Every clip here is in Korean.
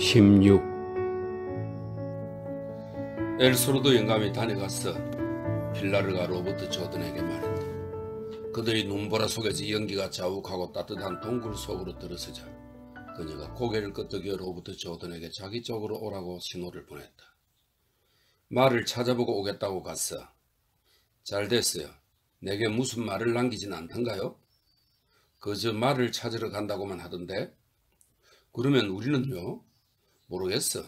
16. 엘스로도 영감이 다녀갔어. 필라르가 로버트 조던에게 말했다. 그들이 눈보라 속에서 연기가 자욱하고 따뜻한 동굴 속으로 들어서자 그녀가 고개를 끄덕여 로버트 조던에게 자기 쪽으로 오라고 신호를 보냈다. 말을 찾아보고 오겠다고 갔어. 잘 됐어요. 내게 무슨 말을 남기진 않던가요? 그저 말을 찾으러 간다고만 하던데. 그러면 우리는요? 모르겠어.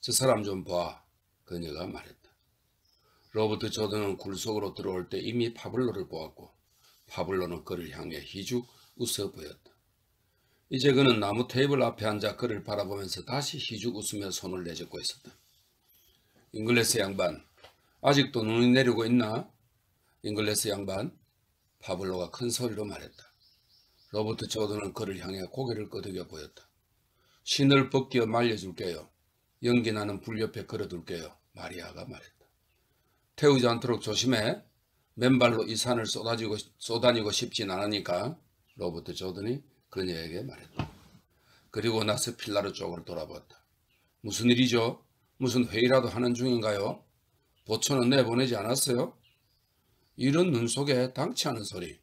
저 사람 좀 봐. 그녀가 말했다. 로버트 조던은 굴 속으로 들어올 때 이미 파블로를 보았고 파블로는 그를 향해 희죽 웃어 보였다. 이제 그는 나무 테이블 앞에 앉아 그를 바라보면서 다시 희죽 웃으며 손을 내젓고 있었다. 잉글레스 양반, 아직도 눈이 내리고 있나? 잉글레스 양반, 파블로가 큰 소리로 말했다. 로버트 조던은 그를 향해 고개를 끄덕여 보였다. 신을 벗겨 말려줄게요. 연기 나는 불 옆에 걸어둘게요. 마리아가 말했다. 태우지 않도록 조심해. 맨발로 이 산을 쏘다니고 싶진 않으니까. 로버트 조던이 그녀에게 말했다. 그리고 나서 필라르 쪽으로 돌아봤다. 무슨 일이죠? 무슨 회의라도 하는 중인가요? 보초는 내보내지 않았어요? 이런 눈 속에 당치 않은 소리.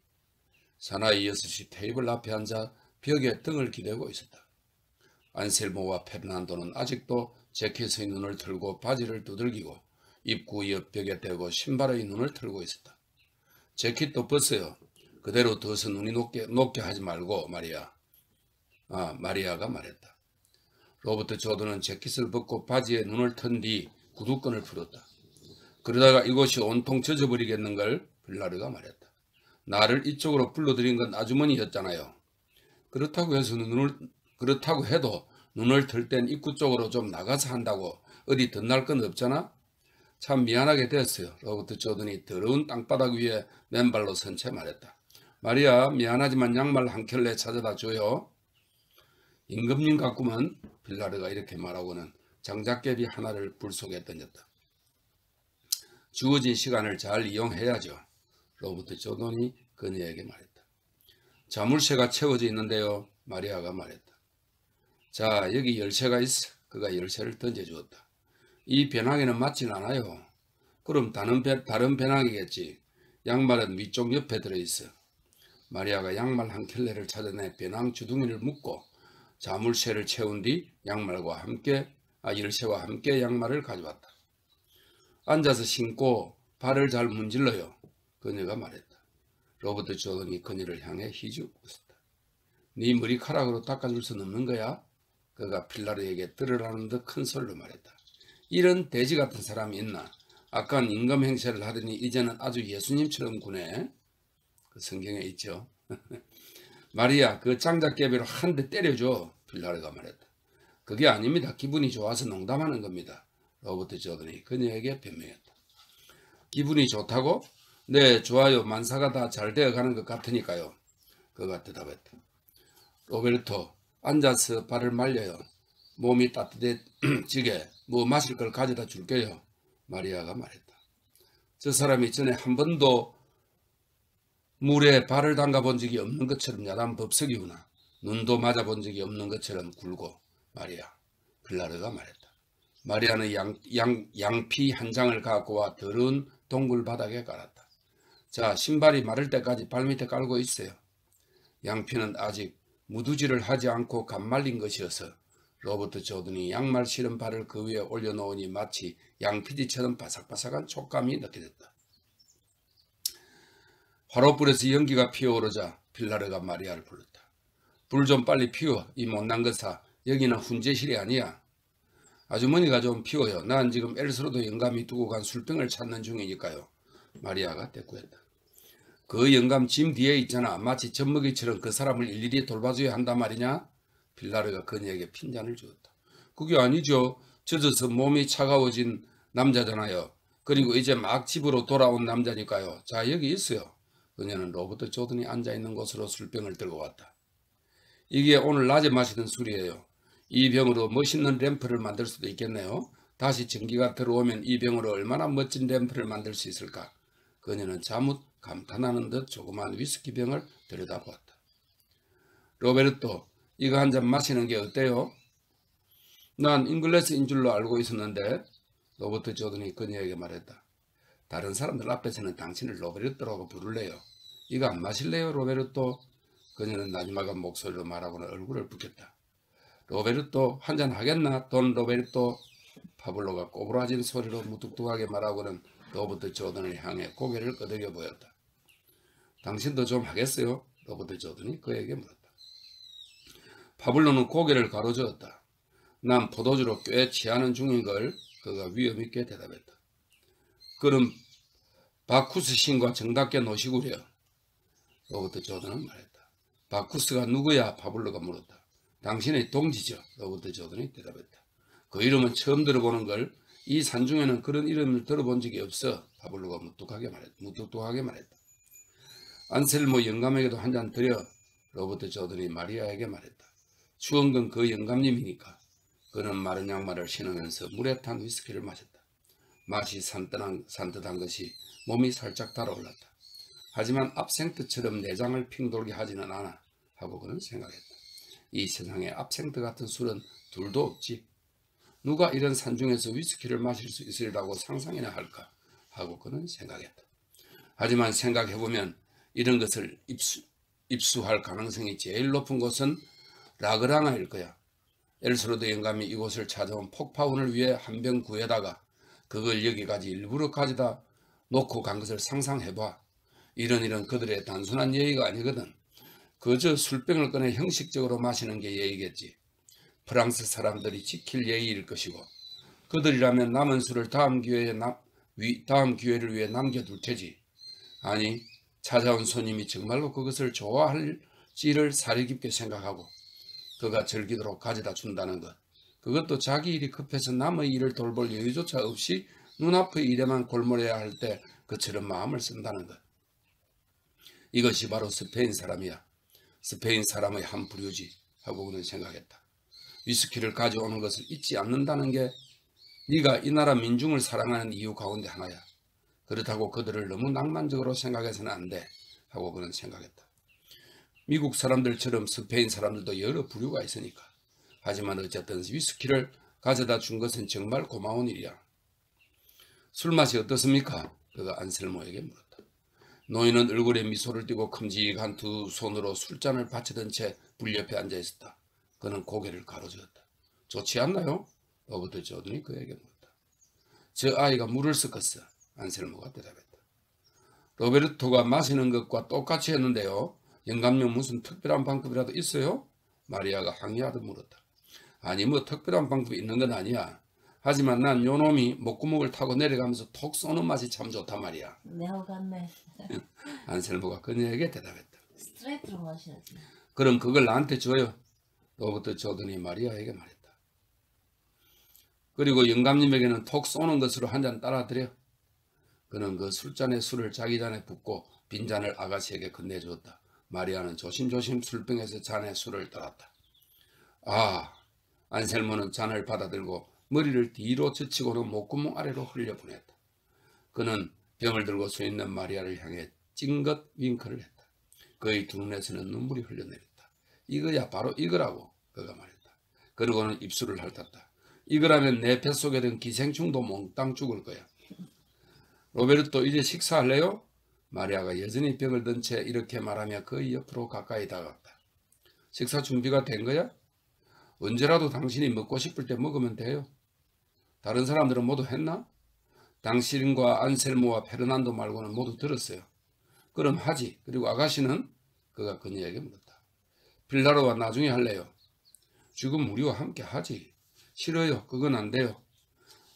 사나이 여섯이 테이블 앞에 앉아 벽에 등을 기대고 있었다. 안셀모와 페르난도는 아직도 재킷의 눈을 틀고 바지를 두들기고 입구 옆 벽에 대고 신발의 눈을 틀고 있었다. 재킷도 벗어요. 그대로 더서 눈이 녹게 하지 말고 말이야. 마리아가 말했다. 로버트 조던은 재킷을 벗고 바지에 눈을 튼 뒤 구두끈을 풀었다. 그러다가 이곳이 온통 젖어버리겠는걸. 빌라르가 말했다. 나를 이쪽으로 불러들인 건 아주머니였잖아요. 그렇다고 해도 눈을 틀 땐 입구 쪽으로 좀 나가서 한다고 어디 덧날 건 없잖아? 참 미안하게 됐어요. 로버트 조던이 더러운 땅바닥 위에 맨발로 선 채 말했다. 마리아, 미안하지만 양말 한 켤레 찾아다 줘요. 임금님 같구먼. 빌라르가 이렇게 말하고는 장작개비 하나를 불 속에 던졌다. 주어진 시간을 잘 이용해야죠. 로버트 조던이 그녀에게 말했다. 자물쇠가 채워져 있는데요. 마리아가 말했다. 자, 여기 열쇠가 있어. 그가 열쇠를 던져주었다. 이 배낭에는 맞진 않아요. 그럼 다른 배낭이겠지. 양말은 위쪽 옆에 들어있어. 마리아가 양말 한 켤레를 찾아내 배낭 주둥이를 묶고 자물쇠를 채운 뒤 열쇠와 함께 양말을 가져왔다. 앉아서 신고 발을 잘 문질러요. 그녀가 말했다. 로버트 조던이 그녀를 향해 희죽 웃었다. 네 머리카락으로 닦아줄 수는 없는 거야? 그가 필라르에게 들으라는 듯 큰 소리로 말했다. 이런 돼지 같은 사람이 있나? 아깐 임금 행세를 하더니 이제는 아주 예수님처럼 구네. 그 성경에 있죠. 마리아, 그 장작개비로 한 대 때려줘. 필라르가 말했다. 그게 아닙니다. 기분이 좋아서 농담하는 겁니다. 로버트 조던이 그녀에게 변명했다. 기분이 좋다고? 네, 좋아요. 만사가 다 잘 되어가는 것 같으니까요. 그가 대답했다. 로베르토, 앉아서 발을 말려요. 몸이 따뜻해지게 뭐 마실 걸 가져다 줄게요. 마리아가 말했다. 저 사람이 전에 한 번도 물에 발을 담가 본 적이 없는 것처럼 야단 법석이구나. 눈도 맞아본 적이 없는 것처럼 굴고. 마리아, 빌라르가 말했다. 마리아는 양피 한 장을 갖고 와 더러운 동굴 바닥에 깔았다. 자, 신발이 마를 때까지 발밑에 깔고 있어요. 양피는 아직 무두질을 하지 않고 간말린 것이어서 로버트 조던이 양말 실은 발을 그 위에 올려놓으니 마치 양피디처럼 바삭바삭한 촉감이 느껴졌다. 화롯불에서 연기가 피어오르자 필라르가 마리아를 불렀다. 불 좀 빨리 피워. 이 못난 것아. 여기는 훈제실이 아니야. 아주머니가 좀 피워요. 난 지금 엘스로도 영감이 두고 간 술병을 찾는 중이니까요. 마리아가 대꾸했다. 그 영감 짐 뒤에 있잖아. 마치 젖먹이처럼 그 사람을 일일이 돌봐줘야 한단 말이냐? 필라르가 그녀에게 핀잔을 주었다. 그게 아니죠. 젖어서 몸이 차가워진 남자잖아요. 그리고 이제 막 집으로 돌아온 남자니까요. 자, 여기 있어요. 그녀는 로버트 조던이 앉아있는 곳으로 술병을 들고 왔다. 이게 오늘 낮에 마시던 술이에요. 이 병으로 멋있는 램프를 만들 수도 있겠네요. 다시 전기가 들어오면 이 병으로 얼마나 멋진 램프를 만들 수 있을까? 그녀는 자뭇 감탄하는 듯 조그만 위스키 병을 들여다보았다. 로베르토, 이거 한 잔 마시는 게 어때요? 난 잉글리스인 줄로 알고 있었는데 로버트 조던이 그녀에게 말했다. 다른 사람들 앞에서는 당신을 로베르토라고 부를래요. 이거 안 마실래요, 로베르토? 그녀는 나지막한 목소리로 말하고는 얼굴을 붉혔다. 로베르토 한잔 하겠나, 돈 로베르토? 파블로가 꼬부라진 소리로 무뚝뚝하게 말하고는 로버트 조던을 향해 고개를 끄덕여 보였다. 당신도 좀 하겠어요? 로버트 조던이 그에게 물었다. 파블로는 고개를 가로저었다. 난 포도주로 꽤 취하는 중인걸. 그가 위험있게 대답했다. 그럼 바쿠스 신과 정답게 노시구려. 로버트 조던은 말했다. 바쿠스가 누구야? 파블로가 물었다. 당신의 동지죠. 로버트 조던이 대답했다. 그 이름은 처음 들어보는 걸. 이 산중에는 그런 이름을 들어본 적이 없어. 파블로가 무뚝뚝하게 말했다. 안셀모 영감에게도 한 잔 드려. 로버트 조던이 마리아에게 말했다. 추운 건 그 영감님이니까. 그는 마른 양말을 신으면서 물에 탄 위스키를 마셨다. 맛이 산뜻한 것이 몸이 살짝 달아올랐다. 하지만 압생트처럼 내장을 핑 돌게 하지는 않아 하고 그는 생각했다. 이 세상에 압생트 같은 술은 둘도 없지. 누가 이런 산중에서 위스키를 마실 수 있으리라고 상상이나 할까 하고 그는 생각했다. 하지만 생각해보면 이런 것을 입수할 가능성이 제일 높은 곳은 라그랑아일 거야. 엘스로드 영감이 이곳을 찾아온 폭파운을 위해 한 병 구해다가 그걸 여기까지 일부러 가져다 놓고 간 것을 상상해봐. 이런 그들의 단순한 예의가 아니거든. 그저 술병을 꺼내 형식적으로 마시는 게 예의겠지. 프랑스 사람들이 지킬 예의일 것이고 그들이라면 남은 술을 다음 기회를 위해 남겨둘 테지. 아니, 찾아온 손님이 정말로 그것을 좋아할지를 사려 깊게 생각하고 그가 즐기도록 가져다 준다는 것. 그것도 자기 일이 급해서 남의 일을 돌볼 여유조차 없이 눈앞의 일에만 골몰해야 할 때 그처럼 마음을 쓴다는 것. 이것이 바로 스페인 사람이야. 스페인 사람의 한 부류지 하고 그는 생각했다. 위스키를 가져오는 것을 잊지 않는다는 게 네가 이 나라 민중을 사랑하는 이유 가운데 하나야. 그렇다고 그들을 너무 낭만적으로 생각해서는 안 돼 하고 그는 생각했다. 미국 사람들처럼 스페인 사람들도 여러 부류가 있으니까. 하지만 어쨌든 위스키를 가져다 준 것은 정말 고마운 일이야. 술맛이 어떻습니까? 그가 안셀모에게 물었다. 노인은 얼굴에 미소를 띠고 큼직한 두 손으로 술잔을 받치던 채 불 옆에 앉아 있었다. 그는 고개를 가로저었다. 좋지 않나요? 로버트 조던이 그에게 물었다. 저 아이가 물을 섞었어. 안셀모가 대답했다. 로베르토가 마시는 것과 똑같이 했는데요. 영감님 무슨 특별한 방법이라도 있어요? 마리아가 항의하듯 물었다. 아니 뭐 특별한 방법이 있는 건 아니야. 하지만 난 요놈이 목구멍을 타고 내려가면서 톡 쏘는 맛이 참 좋단 말이야. 네오갔네. 안셀모가 그녀에게 대답했다. 스트레이트로 마셔야지. 그럼 그걸 나한테 줘요. 로버트 조던이 마리아에게 말했다. 그리고 영감님에게는 톡 쏘는 것으로 한 잔 따라드려. 그는 그 술잔에 술을 자기 잔에 붓고 빈잔을 아가씨에게 건네주었다. 마리아는 조심조심 술병에서 잔에 술을 따랐다. 아, 안셀모는 잔을 받아들고 머리를 뒤로 젖히고는 목구멍 아래로 흘려보냈다. 그는 병을 들고 서 있는 마리아를 향해 찡긋 윙크를 했다. 그의 두 눈에서는 눈물이 흘러내렸다. 이거야 바로 이거라고 그가 말했다. 그러고는 입술을 핥았다. 이거라면 내 뱃속에 든 기생충도 몽땅 죽을 거야. 로베르토 이제 식사할래요? 마리아가 여전히 병을 든 채 이렇게 말하며 그의 옆으로 가까이 다가갔다. 식사 준비가 된 거야? 언제라도 당신이 먹고 싶을 때 먹으면 돼요. 다른 사람들은 모두 했나? 당신과 안셀모와 페르난도 말고는 모두 들었어요. 그럼 하지. 그리고 아가씨는? 그가 그녀에게 물었다. 필라로와 나중에 할래요. 지금 우리와 함께 하지. 싫어요. 그건 안 돼요.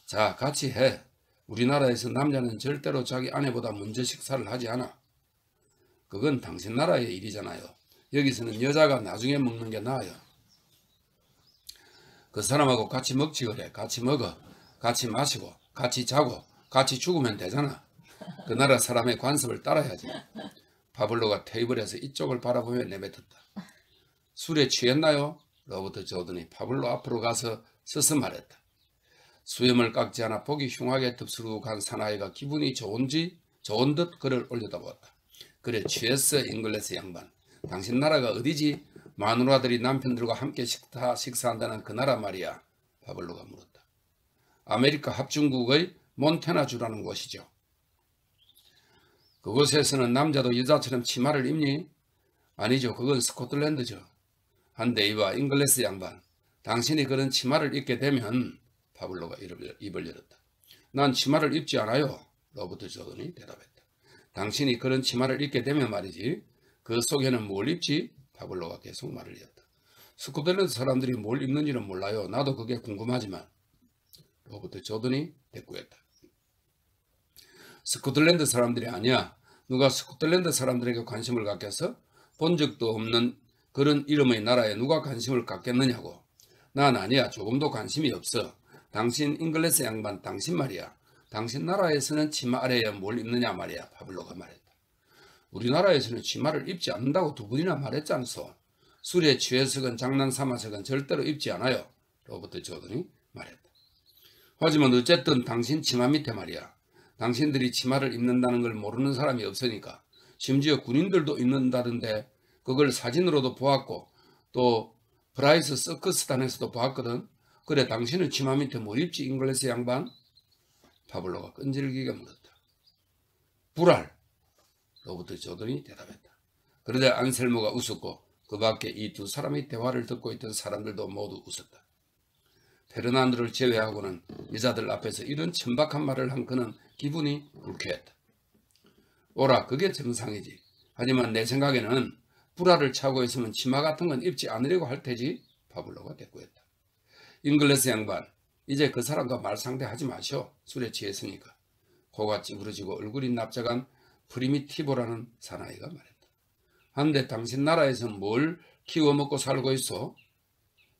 자, 같이 해. 우리나라에서 남자는 절대로 자기 아내보다 먼저 식사를 하지 않아. 그건 당신 나라의 일이잖아요. 여기서는 여자가 나중에 먹는 게 나아요. 그 사람하고 같이 먹지 그래. 같이 먹어. 같이 마시고 같이 자고 같이 죽으면 되잖아. 그 나라 사람의 관습을 따라야지. 파블로가 테이블에서 이쪽을 바라보며 내뱉었다. 술에 취했나요? 로버트 조던이 파블로 앞으로 가서 서서 말했다. 수염을 깎지 않아 보기 흉하게 덥수룩한 사나이가 기분이 좋은 듯 그를 올려다보았다. 그래 취했어 잉글리스 양반. 당신 나라가 어디지? 마누라들이 남편들과 함께 식사한다는 그 나라 말이야. 파블로가 물었다. 아메리카 합중국의 몬태나주라는 곳이죠. 그곳에서는 남자도 여자처럼 치마를 입니? 아니죠. 그건 스코틀랜드죠. 한데 이봐 잉글리스 양반. 당신이 그런 치마를 입게 되면 파블로가 입을 열었다. 난 치마를 입지 않아요. 로버트 조던이 대답했다. 당신이 그런 치마를 입게 되면 말이지. 그 속에는 뭘 입지? 파블로가 계속 말을 이었다. 스코틀랜드 사람들이 뭘 입는지는 몰라요. 나도 그게 궁금하지만. 로버트 조던이 대꾸했다. 스코틀랜드 사람들이 아니야. 누가 스코틀랜드 사람들에게 관심을 갖겠어? 본 적도 없는 그런 이름의 나라에 누가 관심을 갖겠느냐고. 난 아니야. 조금도 관심이 없어. 당신 잉글리스 양반 당신 말이야. 당신 나라에서는 치마 아래에 뭘 입느냐 말이야. 파블로가 말했다. 우리나라에서는 치마를 입지 않는다고 두 번이나 말했지 않소. 술에 취해서건 장난삼아서건 절대로 입지 않아요. 로버트 조던이 말했다. 하지만 어쨌든 당신 치마 밑에 말이야. 당신들이 치마를 입는다는 걸 모르는 사람이 없으니까. 심지어 군인들도 입는다던데 그걸 사진으로도 보았고 또 브라이스 서커스단에서도 보았거든. 그래 당신은 치마 밑에 뭘 입지 잉글리스 양반? 파블로가 끈질기게 물었다. 불알. 로버트 조던이 대답했다. 그러자 안셀모가 웃었고 그 밖에 이 두 사람의 대화를 듣고 있던 사람들도 모두 웃었다. 페르난도를 제외하고는 여자들 앞에서 이런 천박한 말을 한 그는 기분이 불쾌했다. 오라 그게 정상이지. 하지만 내 생각에는 불알을 차고 있으면 치마 같은 건 입지 않으려고 할 테지. 파블로가 대꾸했다. 잉글리스 양반 이제 그 사람과 말상대하지 마시오. 술에 취했으니까. 코가 찌부러지고 얼굴이 납작한 프리미티보라는 사나이가 말했다. 한데 당신 나라에서 뭘 키워 먹고 살고 있어?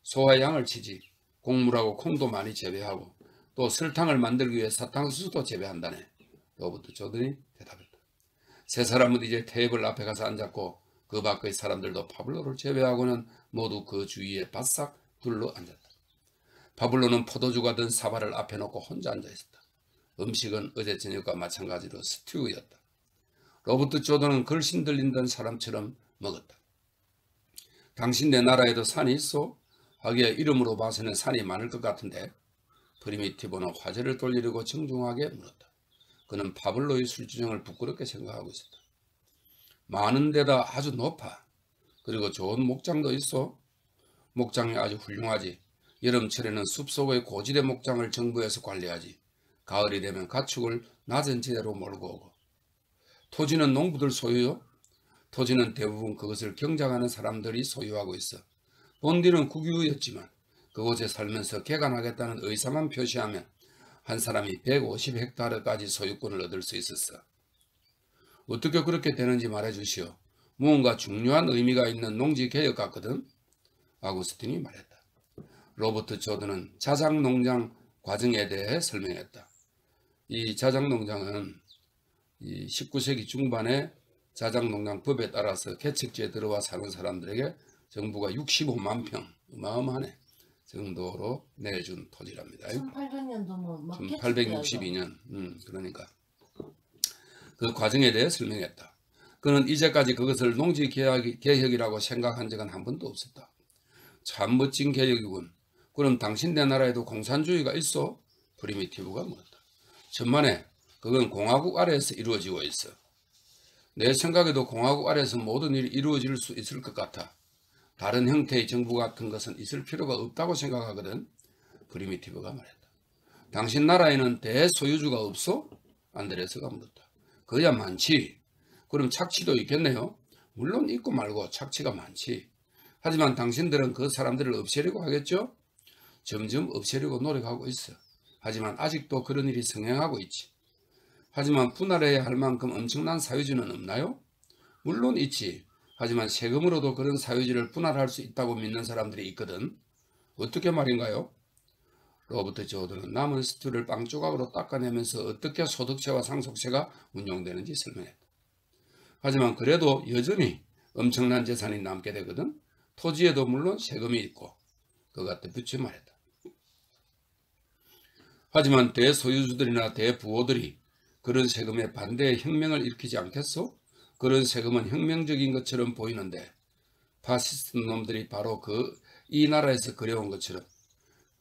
소와 양을 치지. 곡물하고 콩도 많이 재배하고 또 설탕을 만들기 위해 사탕수수도 재배한다네. 로버트 조던이 대답했다. 세 사람은 이제 테이블 앞에 가서 앉았고 그 밖의 사람들도 파블로를 제외하고는 모두 그 주위에 바싹 둘러 앉았다. 파블로는 포도주가 든 사발을 앞에 놓고 혼자 앉아있었다. 음식은 어제 저녁과 마찬가지로 스튜였다. 로버트 조던은 걸신 들린다는 사람처럼 먹었다. 당신네 나라에도 산이 있어? 하기에 이름으로 봐서는 산이 많을 것 같은데. 프리미티보는 화제를 돌리려고 정중하게 물었다. 그는 파블로의 술주정을 부끄럽게 생각하고 있었다. 많은 데다 아주 높아. 그리고 좋은 목장도 있어. 목장이 아주 훌륭하지. 여름철에는 숲속의 고지대 목장을 정부에서 관리하지. 가을이 되면 가축을 낮은 지대로 몰고 오고. 토지는 농부들 소유요. 토지는 대부분 그것을 경작하는 사람들이 소유하고 있어. 본디는 국유였지만 그곳에 살면서 개간하겠다는 의사만 표시하면 한 사람이 150헥타르까지 소유권을 얻을 수 있었어. 어떻게 그렇게 되는지 말해주시오. 무언가 중요한 의미가 있는 농지개혁 같거든. 아구스틴이 말했다. 로버트 조던은 자작농장 과정에 대해 설명했다. 이 자작농장은 19세기 중반에 자작농장법에 따라서 개척지에 들어와 사는 사람들에게 정부가 65만 평, 어마어마하네, 정도로 내준 토지랍니다. 1800년도면 1862년, 그러니까 그 과정에 대해 설명했다. 그는 이제까지 그것을 농지개혁이라고 생각한 적은 한 번도 없었다. 참 멋진 개혁이군. 그럼 당신네 나라에도 공산주의가 있어? 프리미티브가 물었다. 천만에 그건 공화국 아래에서 이루어지고 있어. 내 생각에도 공화국 아래에서 모든 일이 이루어질 수 있을 것 같아. 다른 형태의 정부 같은 것은 있을 필요가 없다고 생각하거든. 프리미티브가 말했다. 당신 나라에는 대소유주가 없어? 안드레스가 물었다. 그야 많지. 그럼 착취도 있겠네요. 물론 있고 말고 착취가 많지. 하지만 당신들은 그 사람들을 없애려고 하겠죠? 점점 없애려고 노력하고 있어. 하지만 아직도 그런 일이 성행하고 있지. 하지만 분할해야 할 만큼 엄청난 사유지는 없나요? 물론 있지. 하지만 세금으로도 그런 사유지를 분할할 수 있다고 믿는 사람들이 있거든. 어떻게 말인가요? 로버트 조던은 남은 스튜를 빵 조각으로 닦아내면서 어떻게 소득세와 상속세가 운용되는지 설명했다. 하지만 그래도 여전히 엄청난 재산이 남게 되거든. 토지에도 물론 세금이 있고. 그가 덧붙여 말했다. 하지만 대소유주들이나 대부호들이 그런 세금에 반대의 혁명을 일으키지 않겠소? 그런 세금은 혁명적인 것처럼 보이는데 파시스트 놈들이 바로 이 나라에서 그려온 것처럼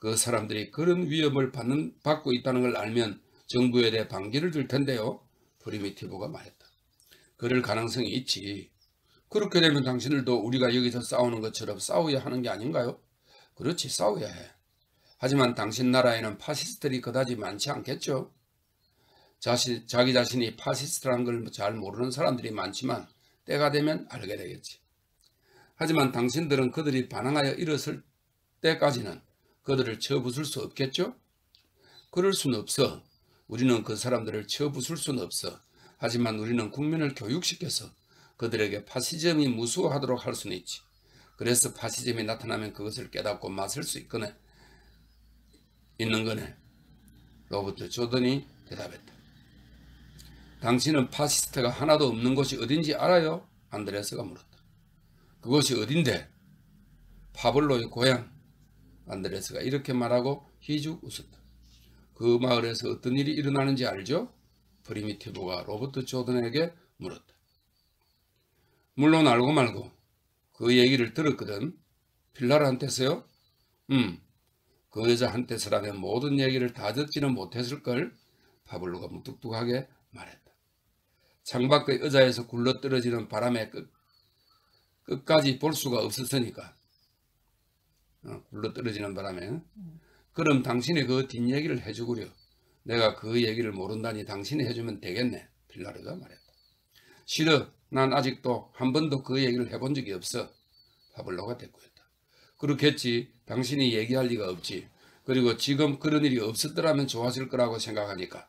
그 사람들이 그런 위협을 받고 있다는 걸 알면 정부에 대해 반기를 들 텐데요. 프리미티브가 말했다. 그럴 가능성이 있지. 그렇게 되면 당신들도 우리가 여기서 싸우는 것처럼 싸워야 하는 게 아닌가요? 그렇지, 싸워야 해. 하지만 당신 나라에는 파시스트들이 그다지 많지 않겠죠? 자기 자신이 파시스트라는 걸 잘 모르는 사람들이 많지만 때가 되면 알게 되겠지. 하지만 당신들은 그들이 반항하여 일어설 때까지는 그들을 쳐부술 수 없겠죠? 그럴 수는 없어. 우리는 그 사람들을 쳐부술 수는 없어. 하지만 우리는 국민을 교육시켜서 그들에게 파시즘이 무수하도록 할 수는 있지. 그래서 파시즘이 나타나면 그것을 깨닫고 맞설 수 있는 거네. 로버트 조던이 대답했다. 당신은 파시스트가 하나도 없는 곳이 어딘지 알아요? 안드레스가 물었다. 그곳이 어딘데? 파블로의 고향. 안드레스가 이렇게 말하고 희죽 웃었다. 그 마을에서 어떤 일이 일어나는지 알죠? 프리미티브가 로버트 조던에게 물었다. 물론 알고 말고 그 얘기를 들었거든. 필라르한테서요? 그 여자한테서라면 모든 얘기를 다 듣지는 못했을걸. 파블로가 무뚝뚝하게 말했다. 창밖의 의자에서 굴러떨어지는 바람에 끝까지 볼 수가 없었으니까. 굴러떨어지는 바람에. 그럼 당신이 그 뒷얘기를 해주구려. 내가 그 얘기를 모른다니 당신이 해주면 되겠네. 필라르가 말했다. 싫어. 난 아직도 한 번도 그 얘기를 해본 적이 없어. 파블로가 대꾸했다. 그렇겠지. 당신이 얘기할 리가 없지. 그리고 지금 그런 일이 없었더라면 좋았을 거라고 생각하니까.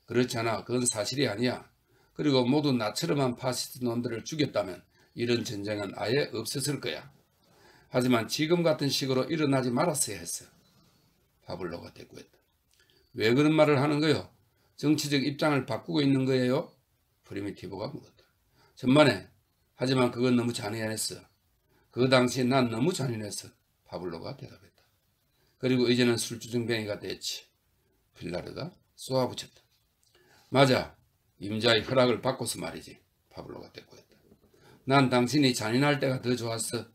그렇잖아. 그건 사실이 아니야. 그리고 모두 나처럼한 파시스트 놈들을 죽였다면 이런 전쟁은 아예 없었을 거야. 하지만 지금 같은 식으로 일어나지 말았어야 했어. 파블로가 대꾸했다. 왜 그런 말을 하는 거요? 정치적 입장을 바꾸고 있는 거예요? 프리미티브가 물었다. 천만에. 하지만 그건 너무 잔인했어. 그 당시에 난 너무 잔인했어. 파블로가 대답했다. 그리고 이제는 술주정뱅이가 됐지. 필라르가 쏘아붙였다. 맞아. 임자의 허락을 받고서 말이지. 파블로가 대꾸했다. 난 당신이 잔인할 때가 더 좋았어.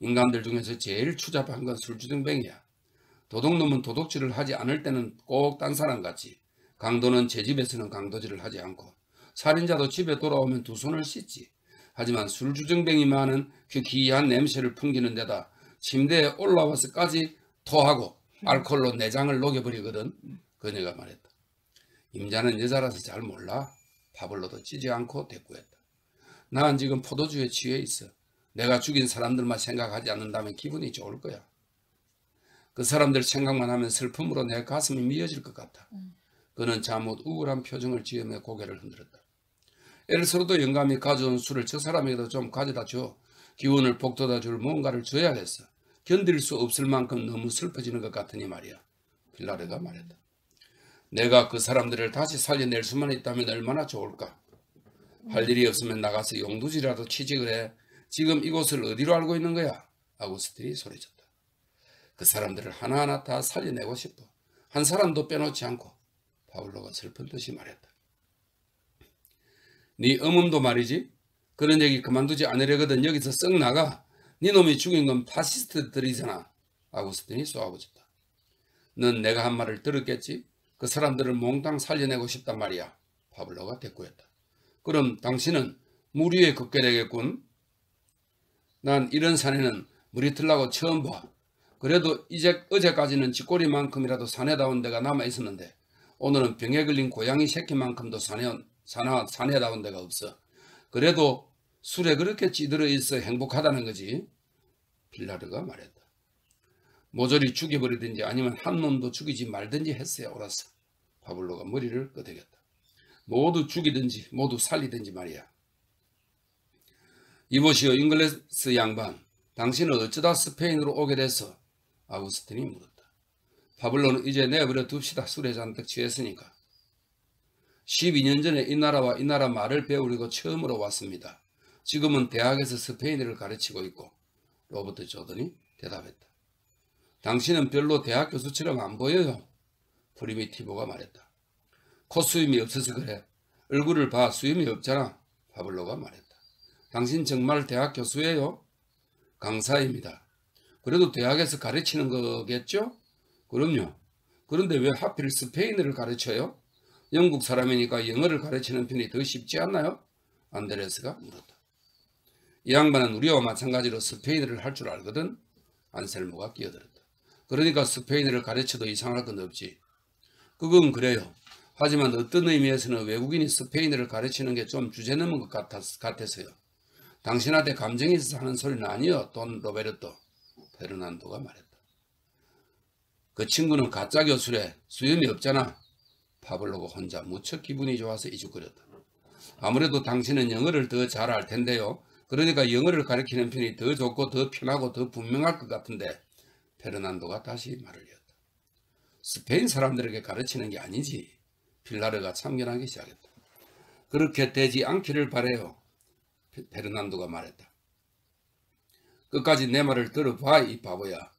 인간들 중에서 제일 추잡한 건 술주정뱅이야. 도둑놈은 도둑질을 하지 않을 때는 꼭 딴 사람 같지. 강도는 제 집에서는 강도질을 하지 않고 살인자도 집에 돌아오면 두 손을 씻지. 하지만 술주정뱅이만은 그 기이한 냄새를 풍기는 데다 침대에 올라와서까지 토하고 알코올로 내장을 녹여버리거든. 그녀가 말했다. 임자는 여자라서 잘 몰라. 파블로도 찌지 않고 대꾸했다. 난 지금 포도주에 취해 있어. 내가 죽인 사람들만 생각하지 않는다면 기분이 좋을 거야. 그 사람들 생각만 하면 슬픔으로 내 가슴이 미어질 것 같아. 그는 잠옷 우울한 표정을 지으며 고개를 흔들었다. 엘스로도 영감이 가져온 술을 저 사람에게도 좀 가져다 줘. 기운을 북돋아 줄 뭔가를 줘야겠어. 견딜 수 없을 만큼 너무 슬퍼지는 것 같으니 말이야. 필라르가 말했다. 내가 그 사람들을 다시 살려낼 수만 있다면 얼마나 좋을까. 할 일이 없으면 나가서 용두지라도 취직을 해. 지금 이곳을 어디로 알고 있는 거야? 아구스틴이 소리쳤다. 그 사람들을 하나하나 다 살려내고 싶어. 한 사람도 빼놓지 않고. 파블로가 슬픈 듯이 말했다. 네 어멈도 말이지. 그런 얘기 그만두지 않으려거든. 여기서 썩 나가. 네 놈이 죽인 건 파시스트들이잖아. 아구스틴이 쏘아붙였다. 넌 내가 한 말을 들었겠지? 그 사람들을 몽땅 살려내고 싶단 말이야. 파블로가 대꾸했다. 그럼 당신은 물 위에 걷게 되겠군. 난 이런 산에는 물이 틀라고 처음 봐. 그래도 어제까지는 쥐꼬리만큼이라도 사내다운 데가 남아있었는데 오늘은 병에 걸린 고양이 새끼만큼도 사내다운 데가 없어. 그래도 술에 그렇게 찌들어 있어 행복하다는 거지. 필라르가 말했다. 모조리 죽여버리든지 아니면 한 놈도 죽이지 말든지 했어야 옳았어. 파블로가 머리를 끄덕였다. 모두 죽이든지 모두 살리든지 말이야. 이보시오 잉글레스 양반. 당신은 어쩌다 스페인으로 오게 됐어? 아구스틴이 물었다. 파블로는 이제 내버려 둡시다. 술에 잔뜩 취했으니까. 12년 전에 이 나라와 이 나라 말을 배우려고 처음으로 왔습니다. 지금은 대학에서 스페인어를 가르치고 있고. 로버트 조던이 대답했다. 당신은 별로 대학 교수처럼 안 보여요. 프리미티브가 말했다. 콧수염이 없어서 그래. 얼굴을 봐. 수염이 없잖아. 파블로가 말했다. 당신 정말 대학 교수예요? 강사입니다. 그래도 대학에서 가르치는 거겠죠? 그럼요. 그런데 왜 하필 스페인어를 가르쳐요? 영국 사람이니까 영어를 가르치는 편이 더 쉽지 않나요? 안드레스가 물었다. 이 양반은 우리와 마찬가지로 스페인어를 할 줄 알거든. 안셀모가 끼어들었다. 그러니까 스페인어를 가르쳐도 이상할 건 없지. 그건 그래요. 하지만 어떤 의미에서는 외국인이 스페인어를 가르치는 게 좀 주제넘은 것 같아서요. 당신한테 감정이 있어서 하는 소리는 아니요, 돈 로베르토. 페르난도가 말했다. 그 친구는 가짜 교수래. 수염이 없잖아. 파블로가 혼자 무척 기분이 좋아서 이죽거렸다. 아무래도 당신은 영어를 더 잘 알 텐데요. 그러니까 영어를 가르치는 편이 더 좋고 더 편하고 더 분명할 것 같은데 페르난도가 다시 말을 이었다. 스페인 사람들에게 가르치는 게 아니지. 필라르가 참견하기 시작했다. 그렇게 되지 않기를 바래요. 페르난도가 말했다. 끝까지 내 말을 들어봐 이 바보야.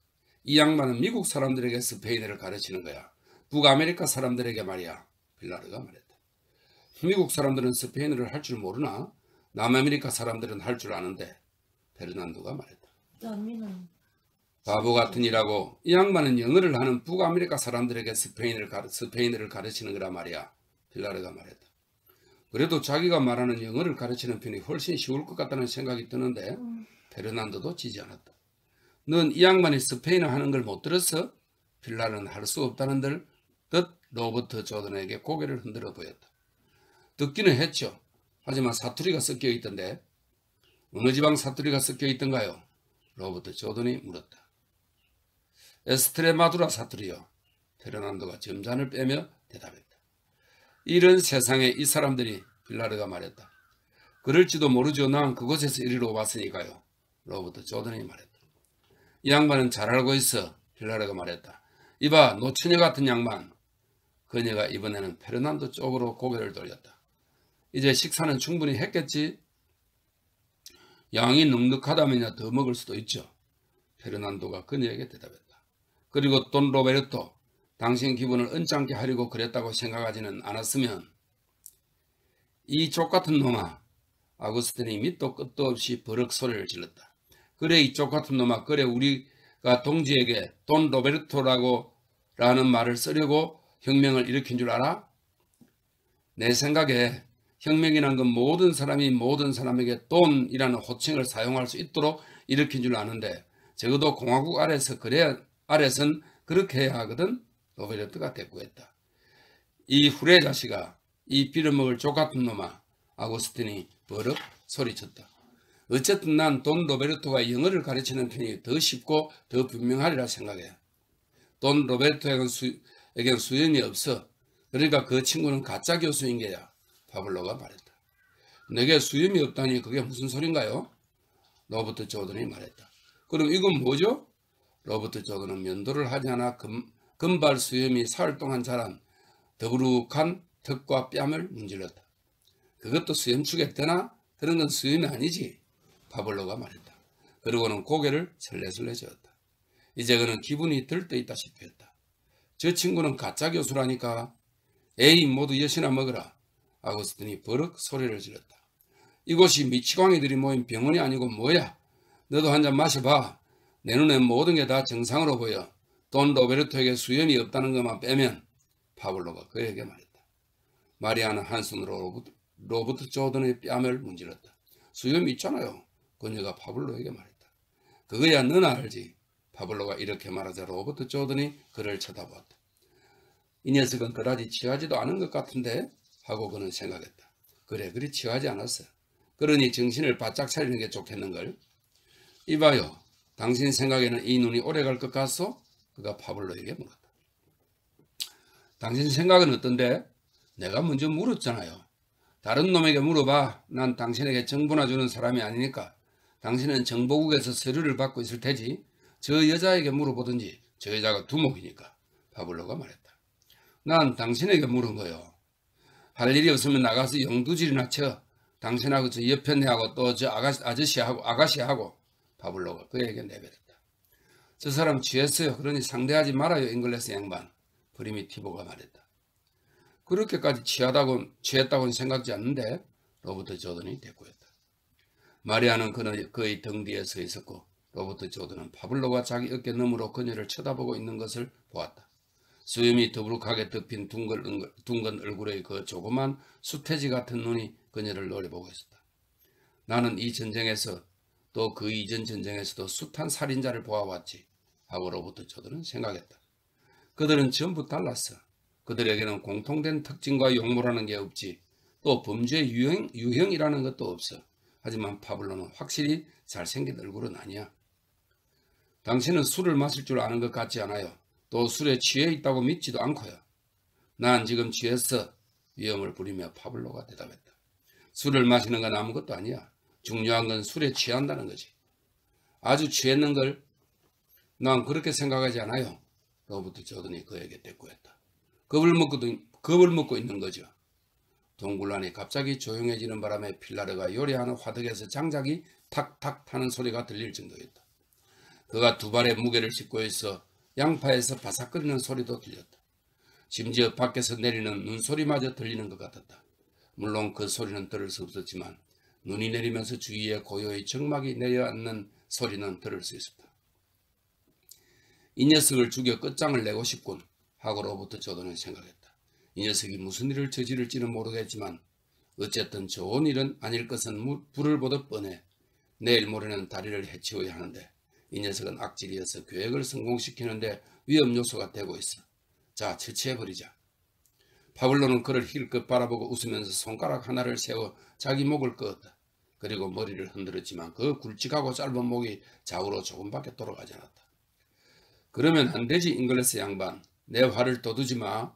이 양반은 미국 사람들에게 스페인어를 가르치는 거야. 북아메리카 사람들에게 말이야. 필라르가 말했다. 미국 사람들은 스페인어를 할 줄 모르나? 남아메리카 사람들은 할 줄 아는데. 페르난도가 말했다. 남미는 바보 같은 이라고. 이 양반은 영어를 하는 북아메리카 사람들에게 스페인어를 가르치는 거라 말이야. 필라르가 말했다. 그래도 자기가 말하는 영어를 가르치는 편이 훨씬 쉬울 것 같다는 생각이 드는데 페르난도도 지지 않았다. 넌 이 양반이 스페인어 하는 걸 못 들었어? 필라르는 할 수 없다는 듯 로버트 조던에게 고개를 흔들어 보였다. 듣기는 했죠. 하지만 사투리가 섞여 있던데. 어느 지방 사투리가 섞여 있던가요? 로버트 조던이 물었다. 에스트레마두라 사투리요. 페르난도가 점잔을 빼며 대답했다. 이런 세상에 이 사람들이, 필라르가 말했다. 그럴지도 모르죠. 난 그곳에서 이리로 왔으니까요. 로버트 조던이 말했다. 이 양반은 잘 알고 있어. 필라르가 말했다. 이봐 노처녀 같은 양반. 그녀가 이번에는 페르난도 쪽으로 고개를 돌렸다. 이제 식사는 충분히 했겠지? 양이 넉넉하다면야 더 먹을 수도 있죠. 페르난도가 그녀에게 대답했다. 그리고 돈 로베르토, 당신 기분을 언짢게 하려고 그랬다고 생각하지는 않았으면 이 족같은 놈아. 아구스틴이 밑도 끝도 없이 버럭 소리를 질렀다. 그래 이 족같은 놈아. 그래 우리가 동지에게 돈 로베르토라고 라는 말을 쓰려고 혁명을 일으킨 줄 알아? 내 생각에 혁명이란 건 모든 사람이 모든 사람에게 돈이라는 호칭을 사용할 수 있도록 일으킨 줄 아는데 적어도 공화국 아래선 그렇게 해야 하거든. 로베르토가 대꾸했다. 이 후레 자식아, 이 빌어먹을 족같은 놈아. 아구스틴이 버럭 소리쳤다. 어쨌든 난 돈 로베르토가 영어를 가르치는 편이 더 쉽고 더 분명하리라 생각해. 돈 로베르토에겐 수염이 없어. 그러니까 그 친구는 가짜 교수인 게야. 파블로가 말했다. 내게 수염이 없다니 그게 무슨 소린가요? 로버트 조던이 말했다. 그럼 이건 뭐죠? 로버트 조던은 면도를 하지 않아 금발 수염이 사흘 동안 자란 더부룩한 턱과 뺨을 문질렀다. 그것도 수염 추겠대나? 그런 건 수염이 아니지. 파블로가 말했다. 그러고는 고개를 설레설레 저었다. 이제 그는 기분이 들떠있다시피 했다. 저 친구는 가짜 교수라니까. 에이 모두 엿이나 먹어라. 아구스틴이 버럭 소리를 질렀다. 이곳이 미치광이들이 모인 병원이 아니고 뭐야. 너도 한 잔 마셔봐. 내 눈엔 모든 게 다 정상으로 보여. 돈 로베르토에게 수염이 없다는 것만 빼면. 파블로가 그에게 말했다. 마리아는 한손으로 로버트 조던의 뺨을 문질렀다. 수염이 있잖아요. 그녀가 파블로에게 말했다. 그거야 너나 알지. 파블로가 이렇게 말하자 로버트 조던이 그를 쳐다보았다. 이 녀석은 그다지 취하지도 않은 것 같은데 하고 그는 생각했다. 그래 그리 취하지 않았어. 그러니 정신을 바짝 차리는 게 좋겠는걸. 이봐요. 당신 생각에는 이 눈이 오래 갈 것 같소? 그가 파블로에게 물었다. 당신 생각은 어떤데? 내가 먼저 물었잖아요. 다른 놈에게 물어봐. 난 당신에게 정보나 주는 사람이 아니니까. 당신은 정보국에서 서류를 받고 있을 테지. 저 여자에게 물어보든지. 저 여자가 두목이니까. 파블로가 말했다. 난 당신에게 물은 거요. 할 일이 없으면 나가서 영두질이나 쳐. 당신하고 저 옆에 내하고 또 저 아가씨하고 파블로가 그에게 내뱉었다. 저 사람 취했어요. 그러니 상대하지 말아요. 잉글레스 양반. 프리미티보가 말했다. 그렇게까지 취했다고는 생각지 않는데 로버트 조던이 대꾸했다. 마리아는 그의 등 뒤에 서 있었고 로버트 조던은 파블로가 자기 어깨 너머로 그녀를 쳐다보고 있는 것을 보았다. 수염이 더부룩하게 덮인 둥근 얼굴의 그 조그만 수태지 같은 눈이 그녀를 노려보고 있었다. 나는 이 전쟁에서 또 그 이전 전쟁에서도 숱한 살인자를 보아왔지 하고 로버트 조던은 생각했다. 그들은 전부 달랐어. 그들에게는 공통된 특징과 용모라는 게 없지. 또 범죄의 유형이라는 것도 없어. 하지만 파블로는 확실히 잘생긴 얼굴은 아니야. 당신은 술을 마실 줄 아는 것 같지 않아요. 또 술에 취해 있다고 믿지도 않고요. 난 지금 취했어. 위험을 부리며 파블로가 대답했다. 술을 마시는 건 아무것도 아니야. 중요한 건 술에 취한다는 거지. 아주 취했는 걸 난 그렇게 생각하지 않아요. 로버트 조던이 그에게 대꾸했다. 겁을 먹고 있는 거죠. 동굴 안이 갑자기 조용해지는 바람에 필라르가 요리하는 화덕에서 장작이 탁탁 타는 소리가 들릴 정도였다. 그가 두 발에 무게를 싣고 있어 양파에서 바삭거리는 소리도 들렸다. 심지어 밖에서 내리는 눈소리마저 들리는 것 같았다. 물론 그 소리는 들을 수 없었지만 눈이 내리면서 주위에 고요히 정막이 내려앉는 소리는 들을 수 있었다. 이 녀석을 죽여 끝장을 내고 싶군 하고 로버트 조던은 생각했다. 이 녀석이 무슨 일을 저지를지는 모르겠지만 어쨌든 좋은 일은 아닐 것은 불을 보듯 뻔해. 내일 모레는 다리를 해치워야 하는데 이 녀석은 악질이어서 계획을 성공시키는데 위험 요소가 되고 있어. 자, 처치해버리자. 파블로는 그를 힐끗 바라보고 웃으면서 손가락 하나를 세워 자기 목을 끄었다. 그리고 머리를 흔들었지만 그 굵직하고 짧은 목이 좌우로 조금밖에 돌아가지 않았다. 그러면 안 되지, 잉글리스 양반. 내 화를 돋우지 마.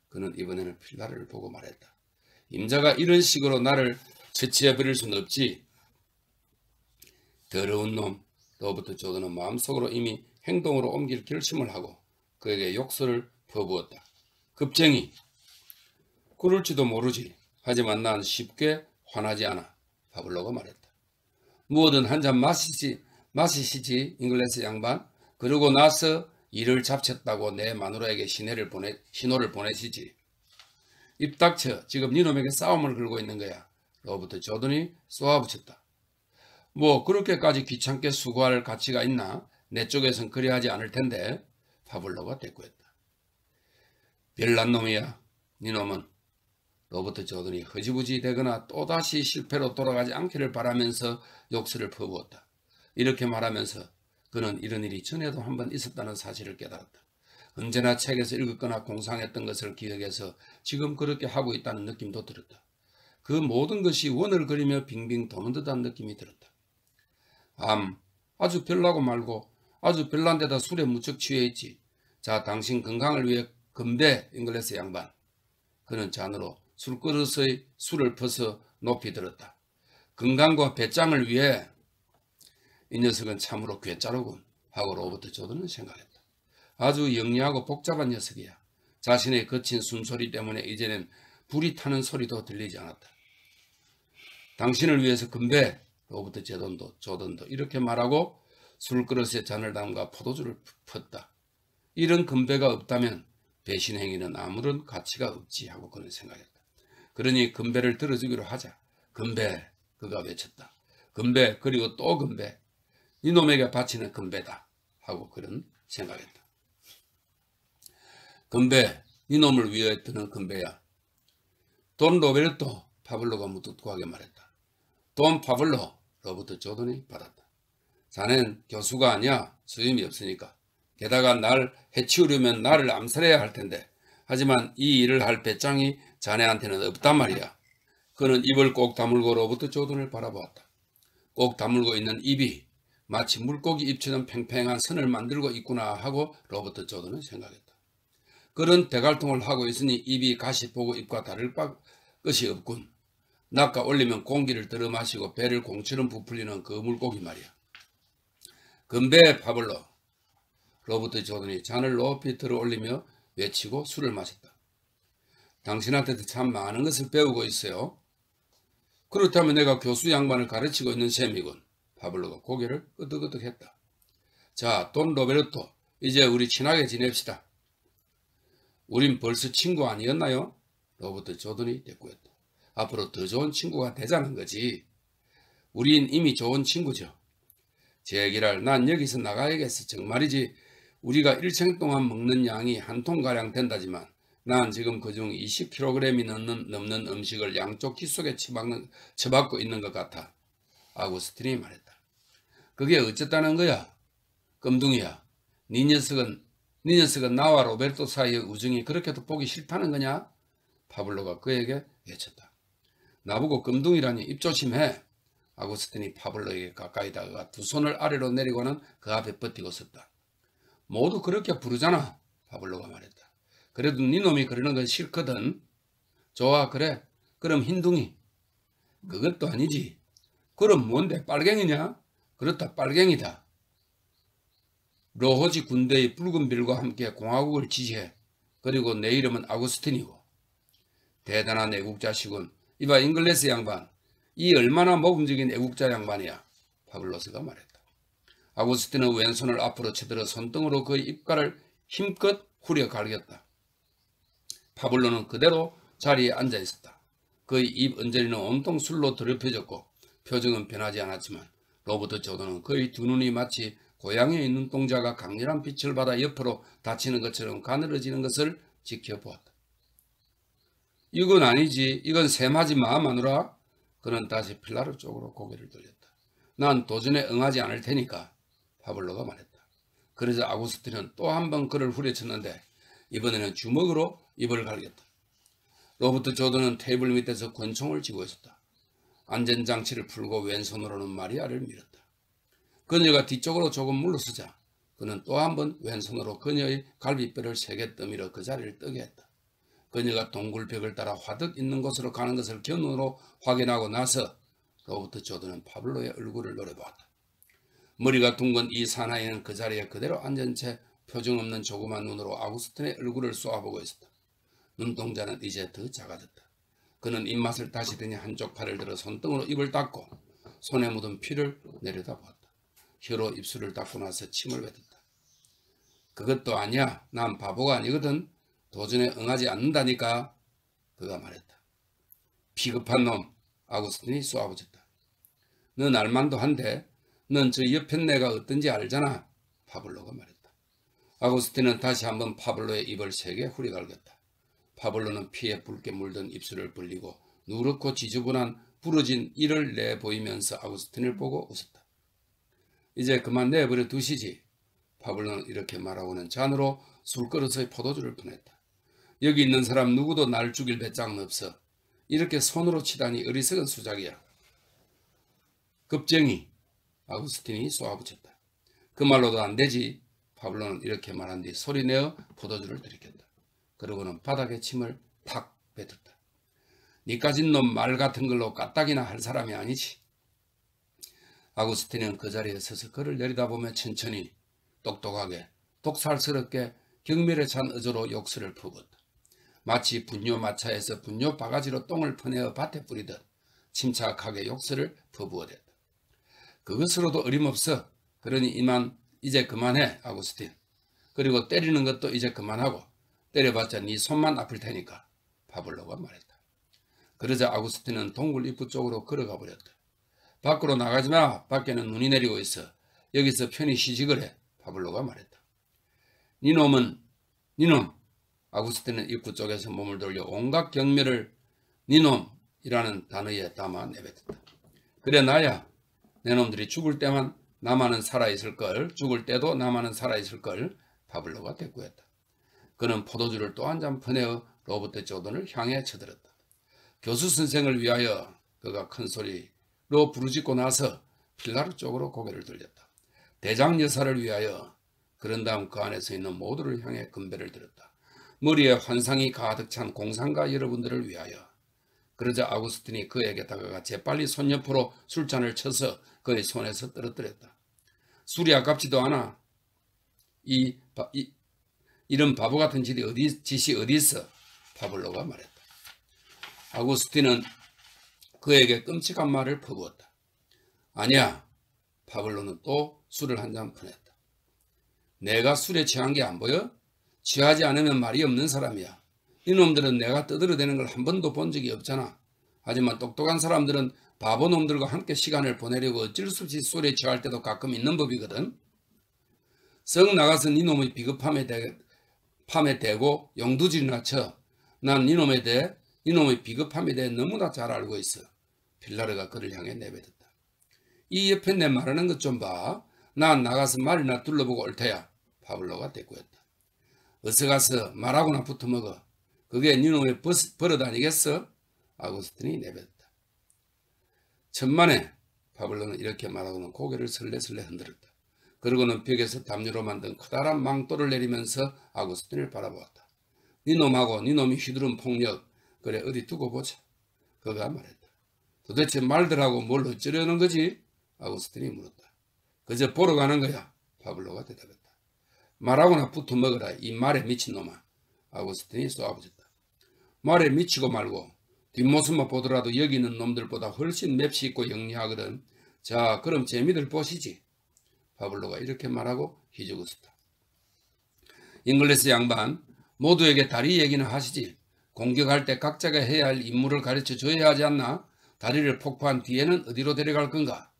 그는 이번에는 필라르를 보고 말했다. 임자가 이런 식으로 나를 처치해버릴 수는 없지. 더러운 놈. 로버트 조던은 마음속으로 이미 행동으로 옮길 결심을 하고 그에게 욕설을 퍼부었다. 급쟁이. 그럴지도 모르지. 하지만 난 쉽게 화나지 않아. 파블로가 말했다. 무엇든 한 잔 마시시지, 잉글리스 양반. 그러고 나서 일을 잡쳤다고 내 마누라에게 신호를 보내시지. 입 닥쳐. 지금 니놈에게 싸움을 걸고 있는 거야. 로버트 조던이 쏘아붙였다. 뭐 그렇게까지 귀찮게 수고할 가치가 있나? 내 쪽에선 그리하지 않을 텐데. 파블로가 대꾸했다. 별난 놈이야. 니놈은. 로버트 조던이 흐지부지 되거나 또다시 실패로 돌아가지 않기를 바라면서 욕설을 퍼부었다. 이렇게 말하면서 그는 이런 일이 전에도 한번 있었다는 사실을 깨달았다. 언제나 책에서 읽었거나 공상했던 것을 기억해서 지금 그렇게 하고 있다는 느낌도 들었다. 그 모든 것이 원을 그리며 빙빙 도는 듯한 느낌이 들었다. 아주 별나고 말고 아주 별난 데다 술에 무척 취해 있지. 자, 당신 건강을 위해 건배, 잉글리스 양반. 그는 잔으로 술그릇의 술을 퍼서 높이 들었다. 건강과 배짱을 위해. 이 녀석은 참으로 괴짜로군 하고 로버트 조던은 생각했다. 아주 영리하고 복잡한 녀석이야. 자신의 거친 숨소리 때문에 이제는 불이 타는 소리도 들리지 않았다. 당신을 위해서 건배. 로버트 조던도 이렇게 말하고 술그릇에 잔을 담가 포도주를 폈다. 이런 건배가 없다면 배신 행위는 아무런 가치가 없지 하고 그는 생각했다. 그러니 건배를 들어주기로 하자. 건배. 그가 외쳤다. 건배. 그리고 또 건배. 이놈에게 바치는 건배다 하고 그는 생각했다. 건배. 이놈을 위해 드는 건배야. 돈 로베르토. 파블로가 무뚝뚝하게 말했다. 돈 파블로. 로버트 조던이 받았다. 자넨 교수가 아니야. 수임이 없으니까. 게다가 날 해치우려면 나를 암살해야 할 텐데. 하지만 이 일을 할 배짱이 자네한테는 없단 말이야. 그는 입을 꼭 다물고 로버트 조던을 바라보았다. 꼭 다물고 있는 입이 마치 물고기 입처럼 팽팽한 선을 만들고 있구나 하고 로버트 조던은 생각했다. 그런 대갈통을 하고 있으니 입이 가시 보고 입과 다를 것이 없군. 낚아 올리면 공기를 들어 마시고 배를 공처럼 부풀리는 그 물고기 말이야. 건배 파블로. 로버트 조던이 잔을 높이 들어 올리며 외치고 술을 마셨다. 당신한테도 참 많은 것을 배우고 있어요. 그렇다면 내가 교수 양반을 가르치고 있는 셈이군. 파블로가 고개를 끄덕끄덕했다. 자, 돈 로베르토, 이제 우리 친하게 지냅시다. 우린 벌써 친구 아니었나요? 로버트 조던이 대꾸했다. 앞으로 더 좋은 친구가 되자는 거지. 우린 이미 좋은 친구죠. 제기랄 난 여기서 나가야겠어. 정말이지 우리가 일생 동안 먹는 양이 한 통가량 된다지만 난 지금 그중 20kg이 넘는 음식을 양쪽 귀 속에 처박고 있는 것 같아. 아구스틴이 말했다. 그게 어쨌다는 거야? 껌둥이야. 네 녀석은 나와 로베르토 사이의 우정이 그렇게도 보기 싫다는 거냐? 파블로가 그에게 외쳤다. 나보고 껌둥이라니 입 조심해. 아구스틴이 파블로에게 가까이 다가가 두 손을 아래로 내리고는 그 앞에 버티고 섰다. 모두 그렇게 부르잖아. 파블로가 말했다. 그래도 네 놈이 그러는 건 싫거든. 좋아 그래. 그럼 흰둥이. 그것도 아니지. 그럼 뭔데 빨갱이냐? 그렇다 빨갱이다. 로호지 군대의 붉은 빌과 함께 공화국을 지지해. 그리고 내 이름은 아구스틴이고. 대단한 애국자시군. 이봐 잉글레스 양반. 이 얼마나 모범적인 애국자 양반이야. 파블로스가 말했다. 아구스틴은 왼손을 앞으로 쳐들어 손등으로 그의 입가를 힘껏 후려 갈겼다. 파블로는 그대로 자리에 앉아 있었다. 그의 입 언저리는 온통 술로 더럽혀졌고 표정은 변하지 않았지만 로버트 조던은 그의 두 눈이 마치 고양이의 눈동자가 강렬한 빛을 받아 옆으로 닫히는 것처럼 가늘어지는 것을 지켜보았다. 이건 아니지. 이건 셈하지 마 마누라. 그는 다시 필라르 쪽으로 고개를 돌렸다. 난 도전에 응하지 않을 테니까. 파블로가 말했다. 그러자 아구스틴은 또 한 번 그를 후려쳤는데 이번에는 주먹으로 입을 갈겼다. 로버트 조던은 테이블 밑에서 권총을 쥐고 있었다. 안전장치를 풀고 왼손으로는 마리아를 밀었다. 그녀가 뒤쪽으로 조금 물러서자 그는 또 한 번 왼손으로 그녀의 갈비뼈를 세게 떠밀어 그 자리를 뜨게 했다. 그녀가 동굴벽을 따라 화덕 있는 곳으로 가는 것을 견눈으로 확인하고 나서 로버트 조던은 파블로의 얼굴을 노려보았다. 머리가 둥근 이 사나이는 그 자리에 그대로 앉은 채 표정 없는 조그만 눈으로 아구스틴의 얼굴을 쏘아보고 있었다. 눈동자는 이제 더 작아졌다. 그는 입맛을 다시 드니 한쪽 팔을 들어 손등으로 입을 닦고 손에 묻은 피를 내려다보았다. 혀로 입술을 닦고 나서 침을 뱉었다. 그것도 아니야. 난 바보가 아니거든. 도전에 응하지 않는다니까. 그가 말했다. 비겁한 놈. 아구스틴이 쏘아붙였다. 넌 알만도 한데 넌 저 옆에 내가 어떤지 알잖아. 파블로가 말했다. 아구스틴은 다시 한번 파블로의 입을 세게 후려갈겼다. 파블로는 피에 붉게 물든 입술을 벌리고 누렇고 지저분한 부러진 이를 내보이면서 아구스틴을 보고 웃었다. 이제 그만 내버려 두시지. 파블로는 이렇게 말하고는 잔으로 술그릇의 포도주를 퍼냈다. 여기 있는 사람 누구도 날 죽일 배짱은 없어. 이렇게 손으로 치다니 어리석은 수작이야. 급쟁이. 아구스틴이 쏘아붙였다. 그 말로도 안 되지. 파블로는 이렇게 말한 뒤 소리내어 포도주를 들이켰다. 그러고는 바닥에 침을 탁 뱉었다. 니까진 놈 말 같은 걸로 까딱이나 할 사람이 아니지. 아구스틴은 그 자리에 서서 그를 내리다보며 천천히 똑똑하게 독살스럽게 경멸에 찬 어조로 욕설을 퍼붓다. 마치 분뇨 마차에서 분뇨 바가지로 똥을 퍼내어 밭에 뿌리듯 침착하게 욕설을 퍼부어댔다. 그것으로도 어림없어. 그러니 이제 그만해 아구스틴. 그리고 때리는 것도 이제 그만하고 때려봤자 네 손만 아플 테니까. 파블로가 말했다. 그러자 아구스틴은 동굴 입구 쪽으로 걸어가 버렸다. 밖으로 나가지 마. 밖에는 눈이 내리고 있어. 여기서 편히 쉬지 그래. 파블로가 말했다. 니놈. 아구스틴은 입구 쪽에서 몸을 돌려 온갖 경멸을 니놈이라는 단어에 담아 내뱉었다. 그래 나야. 내 놈들이 죽을 때만 나만은 살아있을걸. 죽을 때도 나만은 살아있을걸. 파블로가 대꾸했다. 그는 포도주를 또 한 잔 퍼내어 로버트 조던을 향해 쳐들었다. 교수 선생을 위하여. 그가 큰 소리로 부르짖고 나서 필라르 쪽으로 고개를 돌렸다. 대장 여사를 위하여. 그런 다음 그 안에 서 있는 모두를 향해 건배를 들었다. 머리에 환상이 가득 찬 공상가 여러분들을 위하여. 그러자 아구스틴이 그에게 다가가 재빨리 손 옆으로 술잔을 쳐서 그의 손에서 떨어뜨렸다. 술이 아깝지도 않아. 이런 바보 같은 짓이 어디 있어? 파블로가 말했다. 아구스틴은 그에게 끔찍한 말을 퍼부었다. 아니야. 파블로는 또 술을 한 잔 퍼냈다. 내가 술에 취한 게 안 보여? 취하지 않으면 말이 없는 사람이야. 이놈들은 내가 떠들어대는 걸 한 번도 본 적이 없잖아. 하지만 똑똑한 사람들은 바보놈들과 함께 시간을 보내려고 어쩔 수 없이 소리에 취할 때도 가끔 있는 법이거든. 썩 나가서 니놈의 비겁함에 대고 용두질이나 쳐. 난 니놈의 비겁함에 대해 너무나 잘 알고 있어. 빌라르가 그를 향해 내뱉었다. 이 옆에 내 말하는 것 좀 봐. 난 나가서 말이나 둘러보고 올 테야. 파블로가 대꾸했다. 어서 가서 말하고나 붙어 먹어. 그게 니놈의 버릇 아니겠어? 아구스틴이 내뱉었다. 천만에. 파블로는 이렇게 말하고는 고개를 설레설레 흔들었다. 그러고는 벽에서 담요로 만든 커다란 망토를 내리면서 아구스틴을 바라보았다. 니놈하고 니놈이 휘두른 폭력, 그래 어디 두고 보자. 그가 말했다. 도대체 말들하고 뭘 어쩌려는 거지? 아구스틴이 물었다. 그저 보러 가는 거야. 파블로가 대답했다. 말하고나 붙어 먹어라. 이 말에 미친놈아. 아구스틴이 쏘아붙였다. 말에 미치고 말고 뒷모습만 보더라도 여기 있는 놈들보다 훨씬 맵시 있고 영리하거든. 자, 그럼 재미들 보시지. 파블로가 이렇게 말하고 희죽었다. 잉글리스 양반, 모두에게 다리 얘기는 하시지. 공격할 때 각자가 해야 할 임무를 가르쳐 줘야 하지 않나? 다리를 폭파한 뒤에는 어디로 데려갈 건가?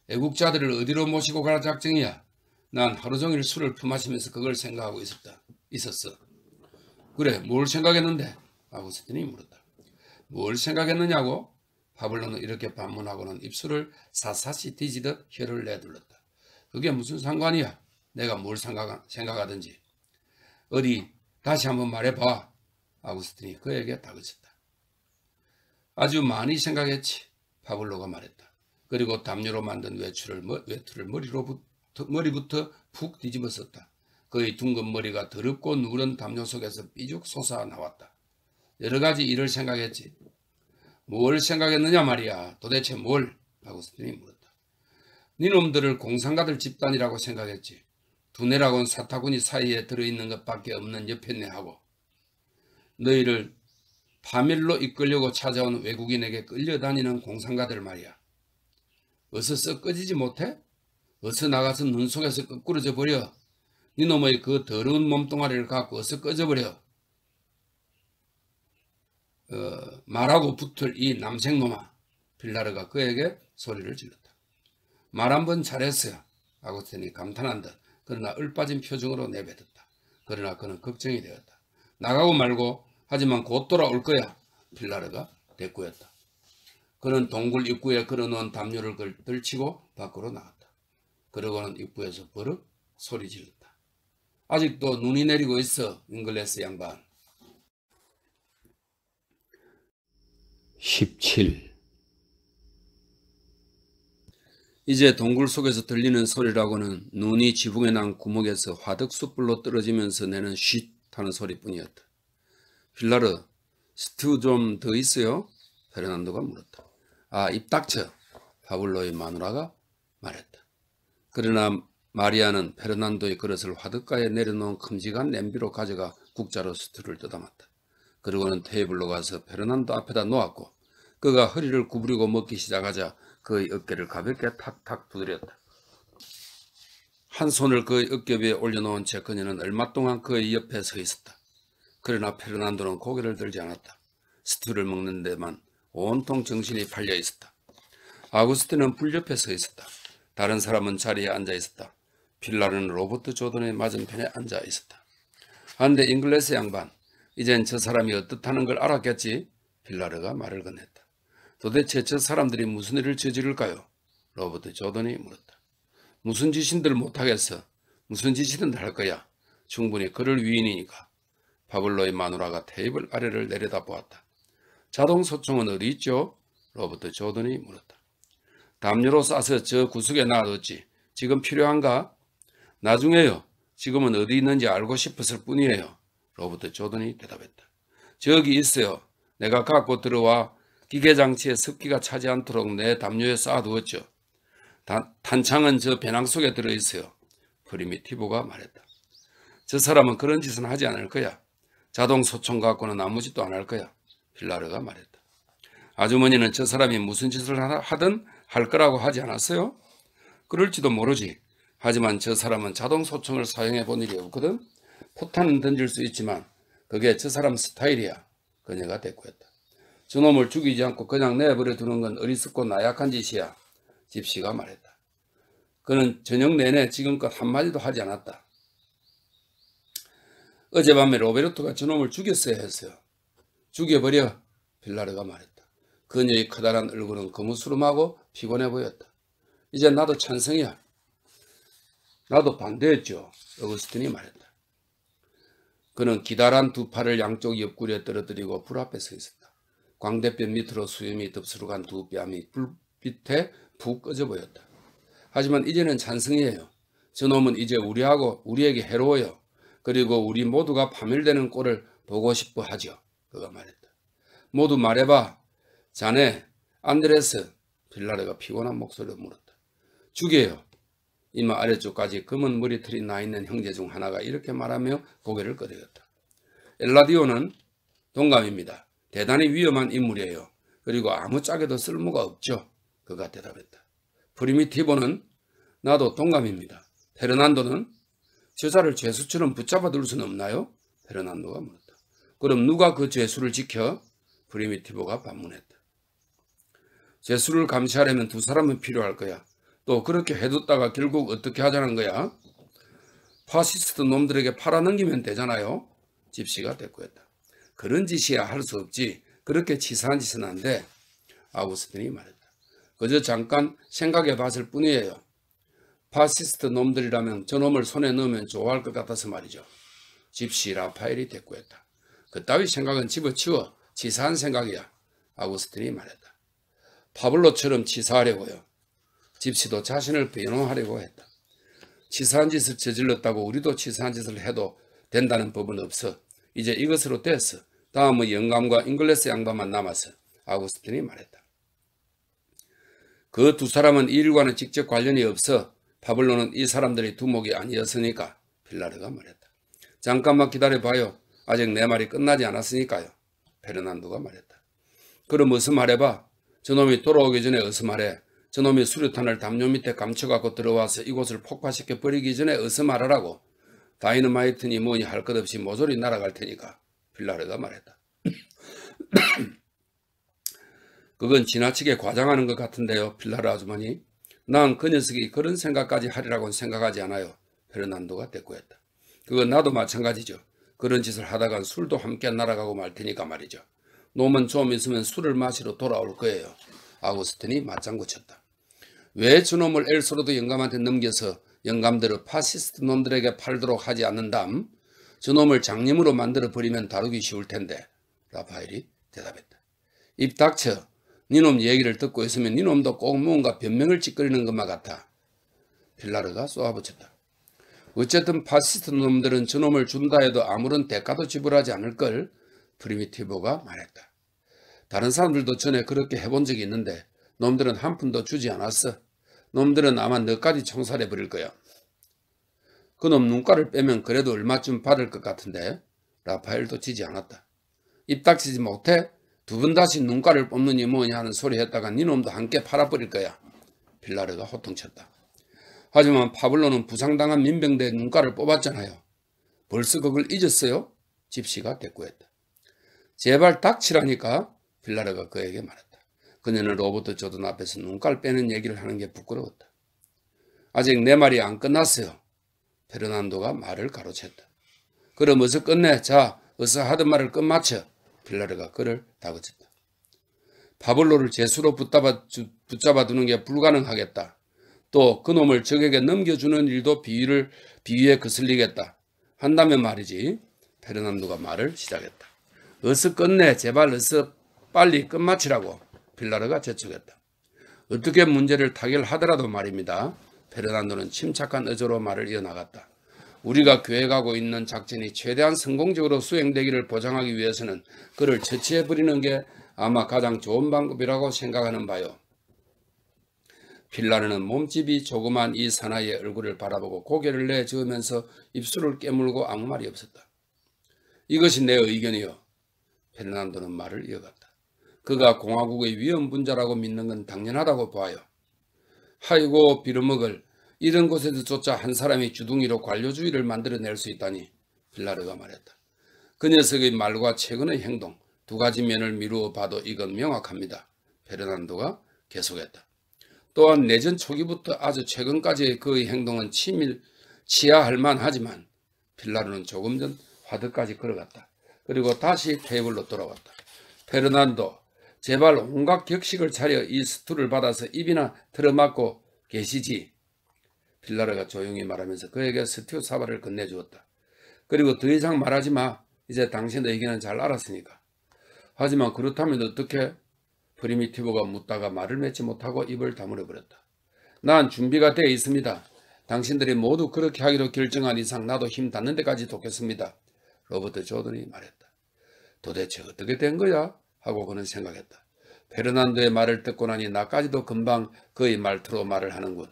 애국자들을 어디로 모시고 갈 작정이야? 난 하루 종일 술을 품마시면서 그걸 생각하고 있었어. 그래, 뭘 생각했는데? 아구스틴이 물었다. 뭘 생각했느냐고? 파블로는 이렇게 반문하고는 입술을 사사시 뒤지듯 혀를 내둘렀다. 그게 무슨 상관이야? 내가 뭘 생각하든지. 어디 다시 한번 말해봐. 아구스틴이 그에게 다그쳤다. 아주 많이 생각했지. 파블로가 말했다. 그리고 담요로 만든 외투를 머리부터 푹 뒤집어 썼다. 그의 둥근 머리가 더럽고 누런 담요 속에서 삐죽 솟아 나왔다. 여러 가지 일을 생각했지. 뭘 생각했느냐 말이야. 도대체 뭘? 아구스틴이 물었다. 니놈들을 공상가들 집단이라고 생각했지. 두뇌라곤 사타구니 사이에 들어있는 것밖에 없는 여편네하고 너희를 파밀로 이끌려고 찾아온 외국인에게 끌려다니는 공상가들 말이야. 어서 썩 꺼지지 못해? 어서 나가서 눈 속에서 거꾸러져 버려. 니놈의 그 더러운 몸뚱아리를 갖고 어서 꺼져버려. 말하고 붙을 이 남생놈아. 빌라르가 그에게 소리를 질렀다. 말 한번 잘했어요. 아구스틴이 감탄한 듯 그러나 얼빠진 표정으로 내뱉었다. 그러나 그는 걱정이 되었다. 나가고 말고 하지만 곧 돌아올 거야. 빌라르가 대꾸했다. 그는 동굴 입구에 걸어놓은 담요를 들치고 밖으로 나갔다. 그러고는 입구에서 버럭 소리 질렀다. 아직도 눈이 내리고 있어. 잉글리스 양반. 17. 이제 동굴 속에서 들리는 소리라고는 눈이 지붕에 난 구멍에서 화덕 숯불로 떨어지면서 내는 쉿 하는 소리뿐이었다. 빌라르, 스튜 좀 더 있어요? 페르난도가 물었다. 아, 입 닥쳐. 파블로의 마누라가 말했다. 그러나 마리아는 페르난도의 그릇을 화덕가에 내려놓은 큼직한 냄비로 가져가 국자로 스튜를 떠담았다. 그리고는 테이블로 가서 페르난도 앞에다 놓았고 그가 허리를 구부리고 먹기 시작하자 그의 어깨를 가볍게 탁탁 두드렸다. 한 손을 그의 어깨 위에 올려놓은 채 그녀는 얼마 동안 그의 옆에 서 있었다. 그러나 페르난도는 고개를 들지 않았다. 스튜를 먹는 데만 온통 정신이 팔려 있었다. 아구스틴은 불 옆에 서 있었다. 다른 사람은 자리에 앉아 있었다. 빌라르는 로버트 조던의 맞은편에 앉아 있었다. 한데 잉글리스 양반, 이젠 저 사람이 어떻다는 걸 알았겠지? 빌라르가 말을 건넸다. 도대체 저 사람들이 무슨 일을 저지를까요? 로버트 조던이 물었다. 무슨 짓인들 못하겠어. 무슨 짓이든 할 거야. 충분히 그럴 위인이니까. 파블로의 마누라가 테이블 아래를 내려다보았다. 자동 소총은 어디 있죠? 로버트 조던이 물었다. 담요로 싸서 저 구석에 놔뒀지. 지금 필요한가? 나중에요. 지금은 어디 있는지 알고 싶었을 뿐이에요. 로버트 조던이 대답했다. 저기 있어요. 내가 갖고 들어와 기계장치에 습기가 차지 않도록 내 담요에 쌓아두었죠. 탄창은 저 배낭 속에 들어있어요. 프리미티브가 말했다. 저 사람은 그런 짓은 하지 않을 거야. 자동 소총 갖고는 아무 짓도 안 할 거야. 빌라르가 말했다. 아주머니는 저 사람이 무슨 짓을 하든 할 거라고 하지 않았어요? 그럴지도 모르지. 하지만 저 사람은 자동 소총을 사용해 본 일이 없거든. 포탄은 던질 수 있지만 그게 저 사람 스타일이야. 그녀가 대꾸했다. 저놈을 죽이지 않고 그냥 내버려 두는 건 어리석고 나약한 짓이야. 집시가 말했다. 그는 저녁 내내 지금껏 한마디도 하지 않았다. 어젯밤에 로베르토가 저놈을 죽였어야 했어요. 죽여버려. 빌라르가 말했다. 그녀의 커다란 얼굴은 거무스름하고 피곤해 보였다. 이제 나도 찬성이야. 나도 반대했죠. 어거스틴이 말했다. 그는 기다란 두 팔을 양쪽 옆구리에 떨어뜨리고 불 앞에 서 있었다. 광대뼈 밑으로 수염이 덥수룩한 두 뺨이 불빛에 푹 꺼져 보였다. 하지만 이제는 찬성이에요. 저놈은 이제 우리에게 해로워요. 그리고 우리 모두가 파멸되는 꼴을 보고 싶어 하죠. 그가 말했다. 모두 말해봐. 자네, 안드레스. 빌라르가 피곤한 목소리로 물었다. 죽여요. 이마 아래쪽까지 검은 머리털이 나있는 형제 중 하나가 이렇게 말하며 고개를 끄덕였다. 엘라디오는 동감입니다. 대단히 위험한 인물이에요. 그리고 아무 짝에도 쓸모가 없죠. 그가 대답했다. 프리미티보는 나도 동감입니다. 페르난도는 저자를 죄수처럼 붙잡아 둘 수는 없나요? 페르난도가 물었다. 그럼 누가 그 죄수를 지켜? 프리미티보가 반문했다. 죄수를 감시하려면 두 사람은 필요할 거야. 또 그렇게 해뒀다가 결국 어떻게 하자는 거야? 파시스트 놈들에게 팔아넘기면 되잖아요. 집시가 대꾸했다. 그런 짓이야 할 수 없지. 그렇게 치사한 짓은 안 돼. 아우구스틴이 말했다. 그저 잠깐 생각해 봤을 뿐이에요. 파시스트 놈들이라면 저놈을 손에 넣으면 좋아할 것 같아서 말이죠. 집시 라파엘이 대꾸했다. 그따위 생각은 집어치워. 치사한 생각이야. 아우구스틴이 말했다. 파블로처럼 치사하려고요. 집시도 자신을 변호하려고 했다. 치사한 짓을 저질렀다고 우리도 치사한 짓을 해도 된다는 법은 없어. 이제 이것으로 됐어. 다음은 영감과 잉글레스 양반만 남았어. 아우구스틴이 말했다. 그 두 사람은 이 일과는 직접 관련이 없어. 파블로는 이 사람들의 두목이 아니었으니까. 빌라르가 말했다. 잠깐만 기다려봐요. 아직 내 말이 끝나지 않았으니까요. 페르난도가 말했다. 그럼 어서 말해봐. 저놈이 돌아오기 전에 어서 말해. 저놈이 수류탄을 담요 밑에 감춰갖고 들어와서 이곳을 폭파시켜 버리기 전에 어서 말하라고. 다이너마이트니 뭐니 할 것 없이 모조리 날아갈 테니까. 빌라르가 말했다. 그건 지나치게 과장하는 것 같은데요. 빌라르 아주머니. 난 그 녀석이 그런 생각까지 하리라고는 생각하지 않아요. 페르난도가 대꾸했다. 그건 나도 마찬가지죠. 그런 짓을 하다간 술도 함께 날아가고 말 테니까 말이죠. 놈은 좀 있으면 술을 마시러 돌아올 거예요. 아우구스틴이 맞장구 쳤다. 왜 저놈을 엘소로드 영감한테 넘겨서 영감들을 파시스트 놈들에게 팔도록 하지 않는담? 저놈을 장님으로 만들어 버리면 다루기 쉬울 텐데. 라파엘이 대답했다. 입 닥쳐. 니놈 얘기를 듣고 있으면 니놈도 꼭 뭔가 변명을 찌꺼리는 것만 같아. 빌라르가 쏘아붙였다. 어쨌든 파시스트 놈들은 저놈을 준다 해도 아무런 대가도 지불하지 않을걸. 프리미티보가 말했다. 다른 사람들도 전에 그렇게 해본 적이 있는데 놈들은 한 푼도 주지 않았어. 놈들은 아마 너까지 총살해버릴 거야. 그놈 눈가를 빼면 그래도 얼마쯤 받을 것 같은데. 라파엘도 지지 않았다. 입 닥치지 못해? 두 번 다시 눈가를 뽑느니 뭐냐 하는 소리 했다가 니놈도 함께 팔아버릴 거야. 빌라르가 호통쳤다. 하지만 파블로는 부상당한 민병대의 눈가를 뽑았잖아요. 벌써 그걸 잊었어요? 집시가 대꾸했다. 제발 닥치라니까. 빌라르가 그에게 말했다. 그녀는 로버트 조던 앞에서 눈깔 빼는 얘기를 하는 게 부끄러웠다. 아직 내 말이 안 끝났어요. 페르난도가 말을 가로챘다. 그럼 어서 끝내. 자, 어서 하던 말을 끝마쳐. 빌라르가 그를 다그쳤다. 파블로를 제수로 붙잡아 두는 게 불가능하겠다. 또 그놈을 적에게 넘겨주는 일도 비위에 거슬리겠다. 한다면 말이지. 페르난도가 말을 시작했다. 어서 끝내. 제발 어서 빨리 끝마치라고. 빌라르가 재촉했다. 어떻게 문제를 타결하더라도 말입니다. 페르난도는 침착한 어조로 말을 이어나갔다. 우리가 계획하고 있는 작전이 최대한 성공적으로 수행되기를 보장하기 위해서는 그를 처치해버리는 게 아마 가장 좋은 방법이라고 생각하는 바요. 빌라르는 몸집이 조그만 이 사나이의 얼굴을 바라보고 고개를 내저으면서 입술을 깨물고 아무 말이 없었다. 이것이 내 의견이요. 페르난도는 말을 이어갔다. 그가 공화국의 위험분자라고 믿는 건 당연하다고 봐요. 하이고 빌어먹을. 이런 곳에서조차 한 사람이 주둥이로 관료주의를 만들어낼 수 있다니. 빌라르가 말했다. 그 녀석의 말과 최근의 행동, 두 가지 면을 미루어 봐도 이건 명확합니다. 페르난도가 계속했다. 또한 내전 초기부터 아주 최근까지의 그의 행동은 치하할 만하지만 필라르는 조금 전 화드까지 걸어갔다. 그리고 다시 테이블로 돌아왔다. 페르난도, 제발 온갖 격식을 차려 이 스투를 받아서 입이나 틀어막고 계시지. 필라르가 조용히 말하면서 그에게 스튜 사발을 건네주었다. 그리고 더 이상 말하지 마. 이제 당신의 의견은 잘 알았으니까. 하지만 그렇다면 어떻게? 프리미티브가 묻다가 말을 맺지 못하고 입을 다물어버렸다. 난 준비가 되어 있습니다. 당신들이 모두 그렇게 하기로 결정한 이상 나도 힘 닿는 데까지 돕겠습니다. 로버트 조던이 말했다. 도대체 어떻게 된 거야? 하고 그는 생각했다. 페르난도의 말을 듣고 나니 나까지도 금방 그의 말투로 말을 하는군.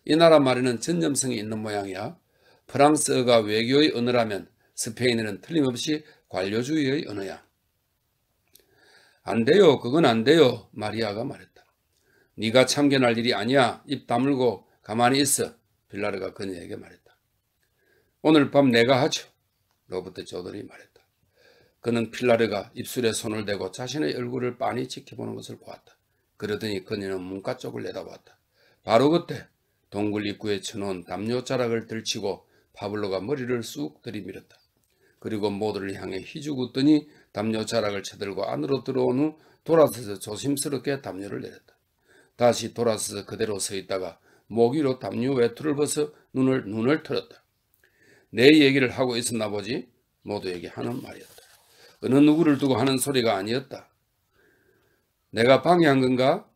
이 나라 말에는 전념성이 있는 모양이야. 프랑스어가 외교의 언어라면 스페인어는 틀림없이 관료주의의 언어야. 안 돼요. 그건 안 돼요. 마리아가 말했다. 네가 참견할 일이 아니야. 입 다물고 가만히 있어. 필라르가 그녀에게 말했다. 오늘 밤 내가 하죠. 로버트 조던이 말했다. 그는 필라르가 입술에 손을 대고 자신의 얼굴을 빤히 지켜보는 것을 보았다. 그러더니 그녀는 문가 쪽을 내다보았다. 바로 그때 동굴 입구에 쳐놓은 담요자락을 들치고 파블로가 머리를 쑥 들이밀었다. 그리고 모두를 향해 희죽 웃더니 담요자락을 쳐들고 안으로 들어온 후 돌아서서 조심스럽게 담요를 내렸다. 다시 돌아서서 그대로 서 있다가 목 위로 담요 외투를 벗어 눈을 틀었다. 내 얘기를 하고 있었나 보지? 모두에게 하는 말이었다. 어느 누구를 두고 하는 소리가 아니었다. 내가 방해한 건가?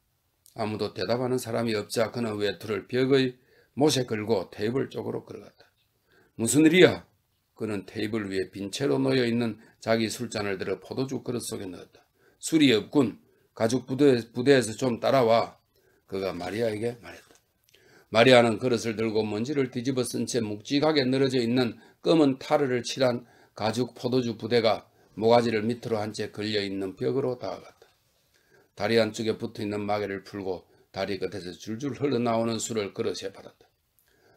아무도 대답하는 사람이 없자 그는 외투를 벽의 못에 걸고 테이블 쪽으로 걸어갔다. 무슨 일이야? 그는 테이블 위에 빈 채로 놓여있는 자기 술잔을 들어 포도주 그릇 속에 넣었다. 술이 없군. 가죽 부대에서 좀 따라와. 그가 마리아에게 말했다. 마리아는 그릇을 들고 먼지를 뒤집어 쓴 채 묵직하게 늘어져 있는 검은 타르를 칠한 가죽 포도주 부대가 모가지를 밑으로 한 채 걸려있는 벽으로 다가갔다. 다리 한쪽에 붙어있는 마개를 풀고 다리 끝에서 줄줄 흘러나오는 술을 그릇에 받았다.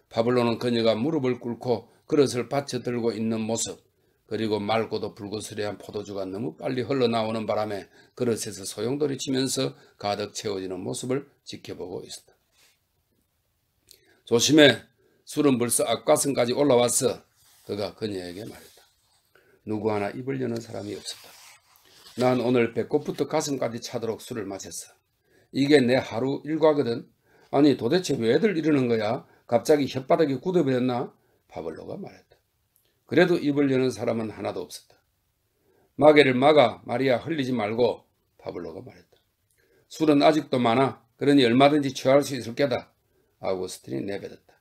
파블로는 그녀가 무릎을 꿇고 그릇을 받쳐 들고 있는 모습, 그리고 맑고도 불그스레한 포도주가 너무 빨리 흘러나오는 바람에 그릇에서 소용돌이 치면서 가득 채워지는 모습을 지켜보고 있었다. 조심해. 술은 벌써 앞가슴까지 올라왔어. 그가 그녀에게 말했다. 누구 하나 입을 여는 사람이 없었다. 난 오늘 배꼽부터 가슴까지 차도록 술을 마셨어. 이게 내 하루 일과거든. 아니 도대체 왜들 이러는 거야? 갑자기 혓바닥이 굳어버렸나? 파블로가 말했다. 그래도 입을 여는 사람은 하나도 없었다. 마개를 막아. 마리아 흘리지 말고. 파블로가 말했다. 술은 아직도 많아. 그러니 얼마든지 취할 수 있을 게다. 아우구스틴이 내뱉었다.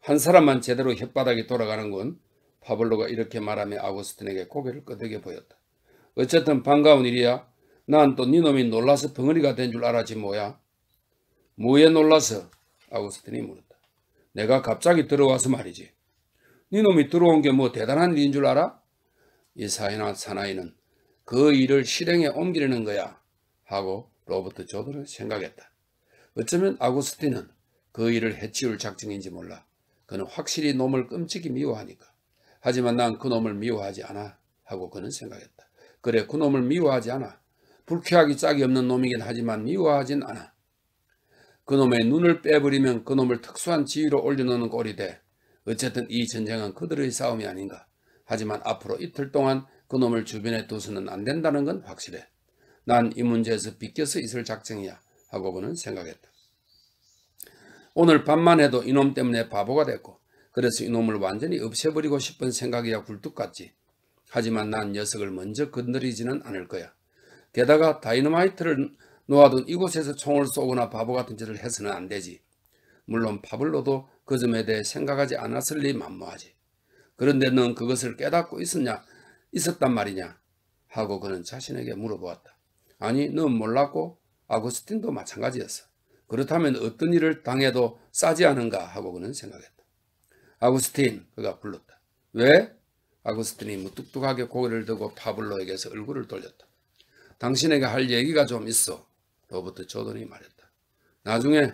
한 사람만 제대로 혓바닥이 돌아가는군. 파블로가 이렇게 말하며 아우구스틴에게 고개를 끄덕여 보였다. 어쨌든 반가운 일이야. 난 또 네 놈이 놀라서 덩어리가 된 줄 알았지 뭐야. 뭐에 놀라서? 아우구스틴이 물었다. 내가 갑자기 들어와서 말이지. 네 놈이 들어온 게 뭐 대단한 일인 줄 알아? 이 사나이는 그 일을 실행에 옮기려는 거야. 하고 로버트 조던은 생각했다. 어쩌면 아우구스틴은 그 일을 해치울 작정인지 몰라. 그는 확실히 놈을 끔찍이 미워하니까. 하지만 난 그 놈을 미워하지 않아. 하고 그는 생각했다. 그래, 그 놈을 미워하지 않아. 불쾌하기 짝이 없는 놈이긴 하지만 미워하진 않아. 그 놈의 눈을 빼버리면 그 놈을 특수한 지위로 올려놓는 꼴이 돼. 어쨌든 이 전쟁은 그들의 싸움이 아닌가. 하지만 앞으로 이틀 동안 그 놈을 주변에 두서는 안 된다는 건 확실해. 난 이 문제에서 비껴서 있을 작정이야. 하고 그는 생각했다. 오늘 밤만 해도 이놈 때문에 바보가 됐고 그래서 이놈을 완전히 없애버리고 싶은 생각이야 굴뚝 같지. 하지만 난 녀석을 먼저 건드리지는 않을 거야. 게다가 다이너마이트를 놓아둔 이곳에서 총을 쏘거나 바보 같은 짓을 해서는 안 되지. 물론 파블로도 그 점에 대해 생각하지 않았을 리 만무하지. 그런데 넌 그것을 깨닫고 있었단 말이냐? 하고 그는 자신에게 물어보았다. 아니, 넌 몰랐고 아구스틴도 마찬가지였어. 그렇다면 어떤 일을 당해도 싸지 않은가 하고 그는 생각했다. 아구스틴, 그가 불렀다. 왜? 아구스틴이 무뚝뚝하게 고개를 들고 파블로에게서 얼굴을 돌렸다. 당신에게 할 얘기가 좀 있어. 로버트 조던이 말했다. 나중에.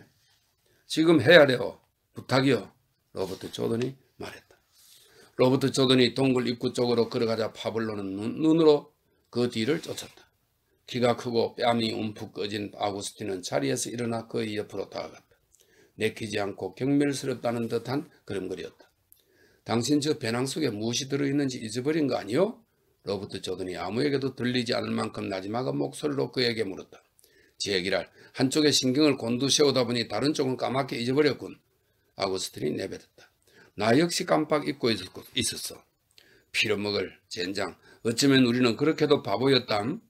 지금 해야 돼요. 부탁이요. 로버트 조던이 말했다. 로버트 조던이 동굴 입구 쪽으로 걸어가자 파블로는 눈으로 그 뒤를 쫓았다. 키가 크고 뺨이 움푹 꺼진 아구스틴은 자리에서 일어나 그의 옆으로 다가갔다. 내키지 않고 경멸스럽다는 듯한 걸음걸이였다. 당신 저 배낭 속에 무엇이 들어있는지 잊어버린 거 아니요? 로버트 조던이 아무에게도 들리지 않을 만큼 나지막한 목소리로 그에게 물었다. 제기랄, 한쪽에 신경을 곤두세우다 보니 다른 쪽은 까맣게 잊어버렸군. 아구스틴이 내뱉었다. 나 역시 깜빡 잊고 있었어. 피로먹을 젠장, 어쩌면 우리는 그렇게도 바보였담.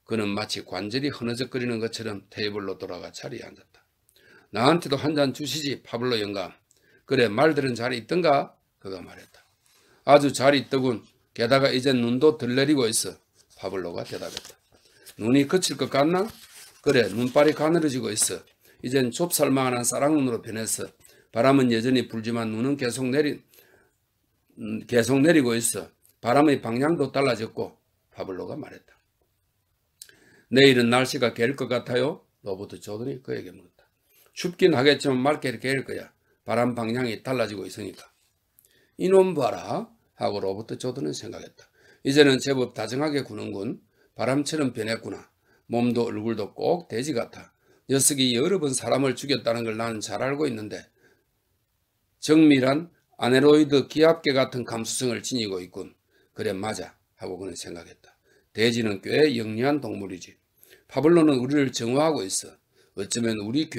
그는 마치 관절이 흐느적거리는 것처럼 테이블로 돌아가 자리에 앉았다. 나한테도 한 잔 주시지, 파블로 영감. 그래, 말들은 잘 있던가? 그가 말했다. 아주 잘 있더군. 게다가 이젠 눈도 덜 내리고 있어. 파블로가 대답했다. 눈이 그칠 것 같나? 그래, 눈발이 가늘어지고 있어. 이젠 좁쌀만한 쌀랑눈으로 변했어. 바람은 여전히 불지만 눈은 계속 내리고 있어. 바람의 방향도 달라졌고. 파블로가 말했다. 내일은 날씨가 개일 것 같아요? 로버트 조던이 그에게 물었다. 춥긴 하겠지만 맑게 개일 거야. 바람 방향이 달라지고 있으니까. 이놈 봐라 하고 로버트 조던은 생각했다. 이제는 제법 다정하게 구는군. 바람처럼 변했구나. 몸도 얼굴도 꼭 돼지 같아. 녀석이 여러 번 사람을 죽였다는 걸 나는 잘 알고 있는데 정밀한 아네로이드 기압계 같은 감수성을 지니고 있군. 그래 맞아 하고 그는 생각했다. 돼지는 꽤 영리한 동물이지. 파블로는 우리를 정화하고 있어. 어쩌면 우리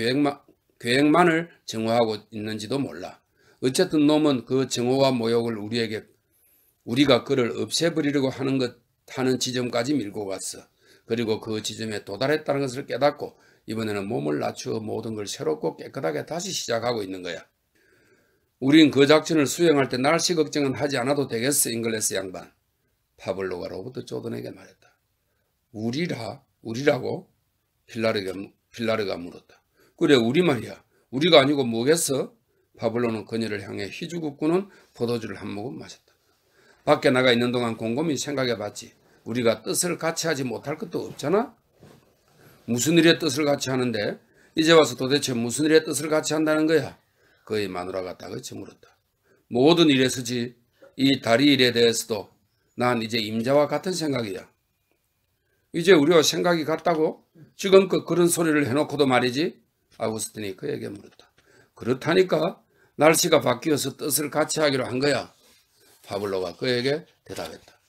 계획만을 정화하고 있는지도 몰라. 어쨌든 놈은 그 정화와 모욕을 우리가 그를 없애버리려고 하는 지점까지 밀고 갔어. 그리고 그 지점에 도달했다는 것을 깨닫고 이번에는 몸을 낮추어 모든 걸 새롭고 깨끗하게 다시 시작하고 있는 거야. 우린 그 작전을 수행할 때 날씨 걱정은 하지 않아도 되겠어, 잉글레스 양반. 파블로가 로버트 조던에게 말했다. 우리라고? 필라르가 물었다. 그래, 우리 말이야. 우리가 아니고 뭐겠어? 파블로는 그녀를 향해 희죽 꾸는 포도주를 한 모금 마셨다. 밖에 나가 있는 동안 곰곰이 생각해봤지. 우리가 뜻을 같이 하지 못할 것도 없잖아? 무슨 일의 뜻을 같이 하는데? 이제 와서 도대체 무슨 일의 뜻을 같이 한다는 거야? 그의 마누라가 다그치 물었다. 모든 일에서지. 이 다리 일에 대해서도 난 이제 임자와 같은 생각이야. 이제 우리와 생각이 같다고? 지금껏 그런 소리를 해놓고도 말이지? 아구스틴이 그에게 물었다. 그렇다니까 날씨가 바뀌어서 뜻을 같이 하기로 한 거야. 파블로가 그에게 대답했다.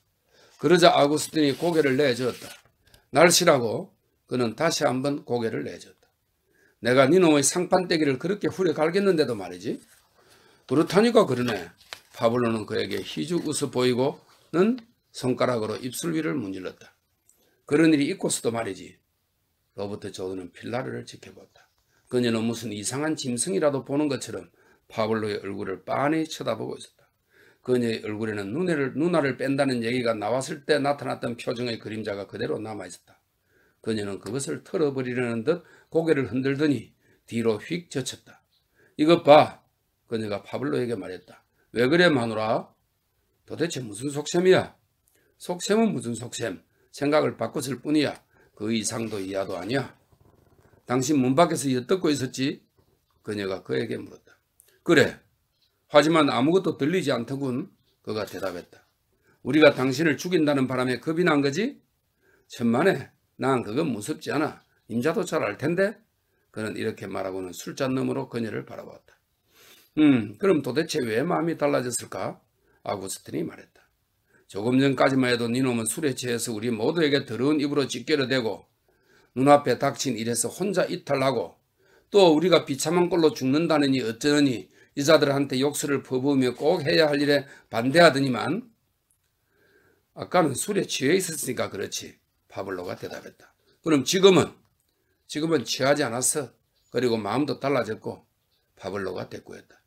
그러자 아구스틴이 고개를 내저었다. 날씨라고? 그는 다시 한번 고개를 내저었다. 내가 네 놈의 상판떼기를 그렇게 후려 갈겠는데도 말이지. 그렇다니까 그러네. 파블로는 그에게 희죽 웃어 보이고는 손가락으로 입술 위를 문질렀다. 그런 일이 있고서도 말이지. 로버트 조던은 필라르를 지켜봤다. 그녀는 무슨 이상한 짐승이라도 보는 것처럼 파블로의 얼굴을 빤히 쳐다보고 있었다. 그녀의 얼굴에는 눈알을 뺀다는 얘기가 나왔을 때 나타났던 표정의 그림자가 그대로 남아있었다. 그녀는 그것을 털어버리려는 듯 고개를 흔들더니 뒤로 휙 젖혔다. 이것 봐. 그녀가 파블로에게 말했다. 왜 그래 마누라? 도대체 무슨 속셈이야? 속셈은 무슨 속셈? 생각을 바꿨을 뿐이야. 그 이상도 이하도 아니야. 당신 문 밖에서 엿듣고 있었지? 그녀가 그에게 물었다. 그래. 하지만 아무것도 들리지 않더군. 그가 대답했다. 우리가 당신을 죽인다는 바람에 겁이 난 거지? 천만에 난 그건 무섭지 않아. 임자도 잘 알 텐데? 그는 이렇게 말하고는 술잔 너머로 그녀를 바라보았다. 그럼 도대체 왜 마음이 달라졌을까? 아구스틴이 말했다. 조금 전까지만 해도 니놈은 술에 취해서 우리 모두에게 더러운 입으로 찌개려 대고 눈앞에 닥친 일에서 혼자 이탈하고 또 우리가 비참한 꼴로 죽는다느니 어쩌느니 이자들한테 욕설을 퍼부으며 꼭 해야 할 일에 반대하더니만 아까는 술에 취해 있었으니까 그렇지. 파블로가 대답했다. 그럼 지금은 취하지 않았어. 그리고 마음도 달라졌고. 파블로가 대꾸했다.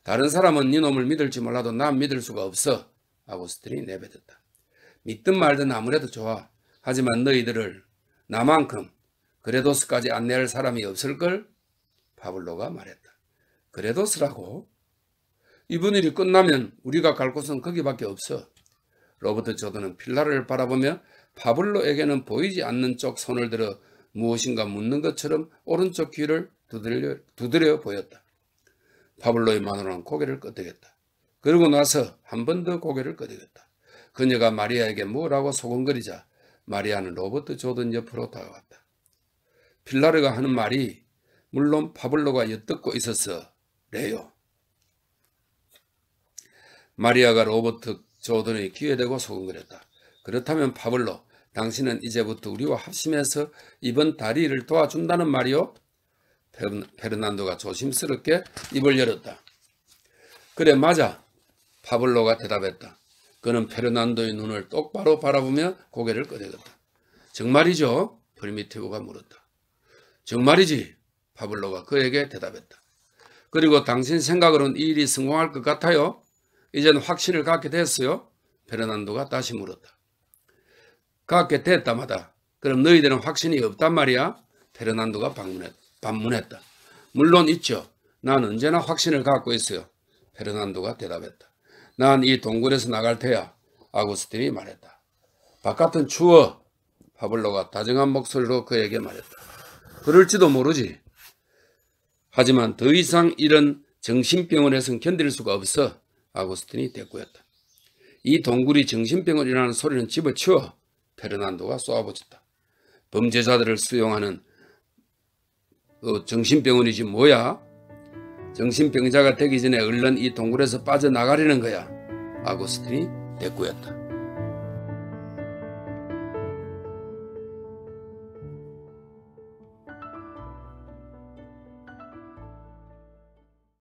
다른 사람은 네 놈을 믿을지 몰라도 난 믿을 수가 없어. 아구스틴이 내뱉었다. 믿든 말든 아무래도 좋아. 하지만 너희들을 나만큼 그레도스까지 안내할 사람이 없을걸? 파블로가 말했다. 그레도스라고? 이번 일이 끝나면 우리가 갈 곳은 거기밖에 없어. 로버트 조던은 필라르를 바라보며 파블로에게는 보이지 않는 쪽 손을 들어 무엇인가 묻는 것처럼 오른쪽 귀를 두드려 보였다. 파블로의 마누라는 고개를 끄덕였다. 그러고 나서 한 번 더 고개를 끄덕였다. 그녀가 마리아에게 뭐라고 소곤거리자 마리아는 로버트 조던 옆으로 다가왔다. 필라르가 하는 말이 물론 파블로가 엿듣고 있었어래요. 마리아가 로버트 조던의 귀에 대고 소곤거렸다. 그렇다면 파블로, 당신은 이제부터 우리와 합심해서 이번 다리를 도와준다는 말이요? 페르난도가 조심스럽게 입을 열었다. 그래, 맞아. 파블로가 대답했다. 그는 페르난도의 눈을 똑바로 바라보며 고개를 끄덕였다. 정말이죠? 프리미티브가 물었다. 정말이지. 파블로가 그에게 대답했다. 그리고 당신 생각으로는 이 일이 성공할 것 같아요? 이젠 확신을 갖게 됐어요? 페르난도가 다시 물었다. 갖게 됐다마다. 그럼 너희들은 확신이 없단 말이야? 페르난도가 반문했다. 물론 있죠. 난 언제나 확신을 갖고 있어요. 페르난도가 대답했다. 난 이 동굴에서 나갈 테야. 아구스틴이 말했다. 바깥은 추워. 파블로가 다정한 목소리로 그에게 말했다. 그럴지도 모르지. 하지만 더 이상 이런 정신병원에선 견딜 수가 없어. 아구스틴이 대꾸했다. 이 동굴이 정신병원이라는 소리는 집어치워. 페르난도가 쏘아붙였다. 범죄자들을 수용하는 정신병원이지 뭐야? 정신병자가 되기 전에 얼른 이 동굴에서 빠져나가려는 거야. 아구스틴이 대꾸했다.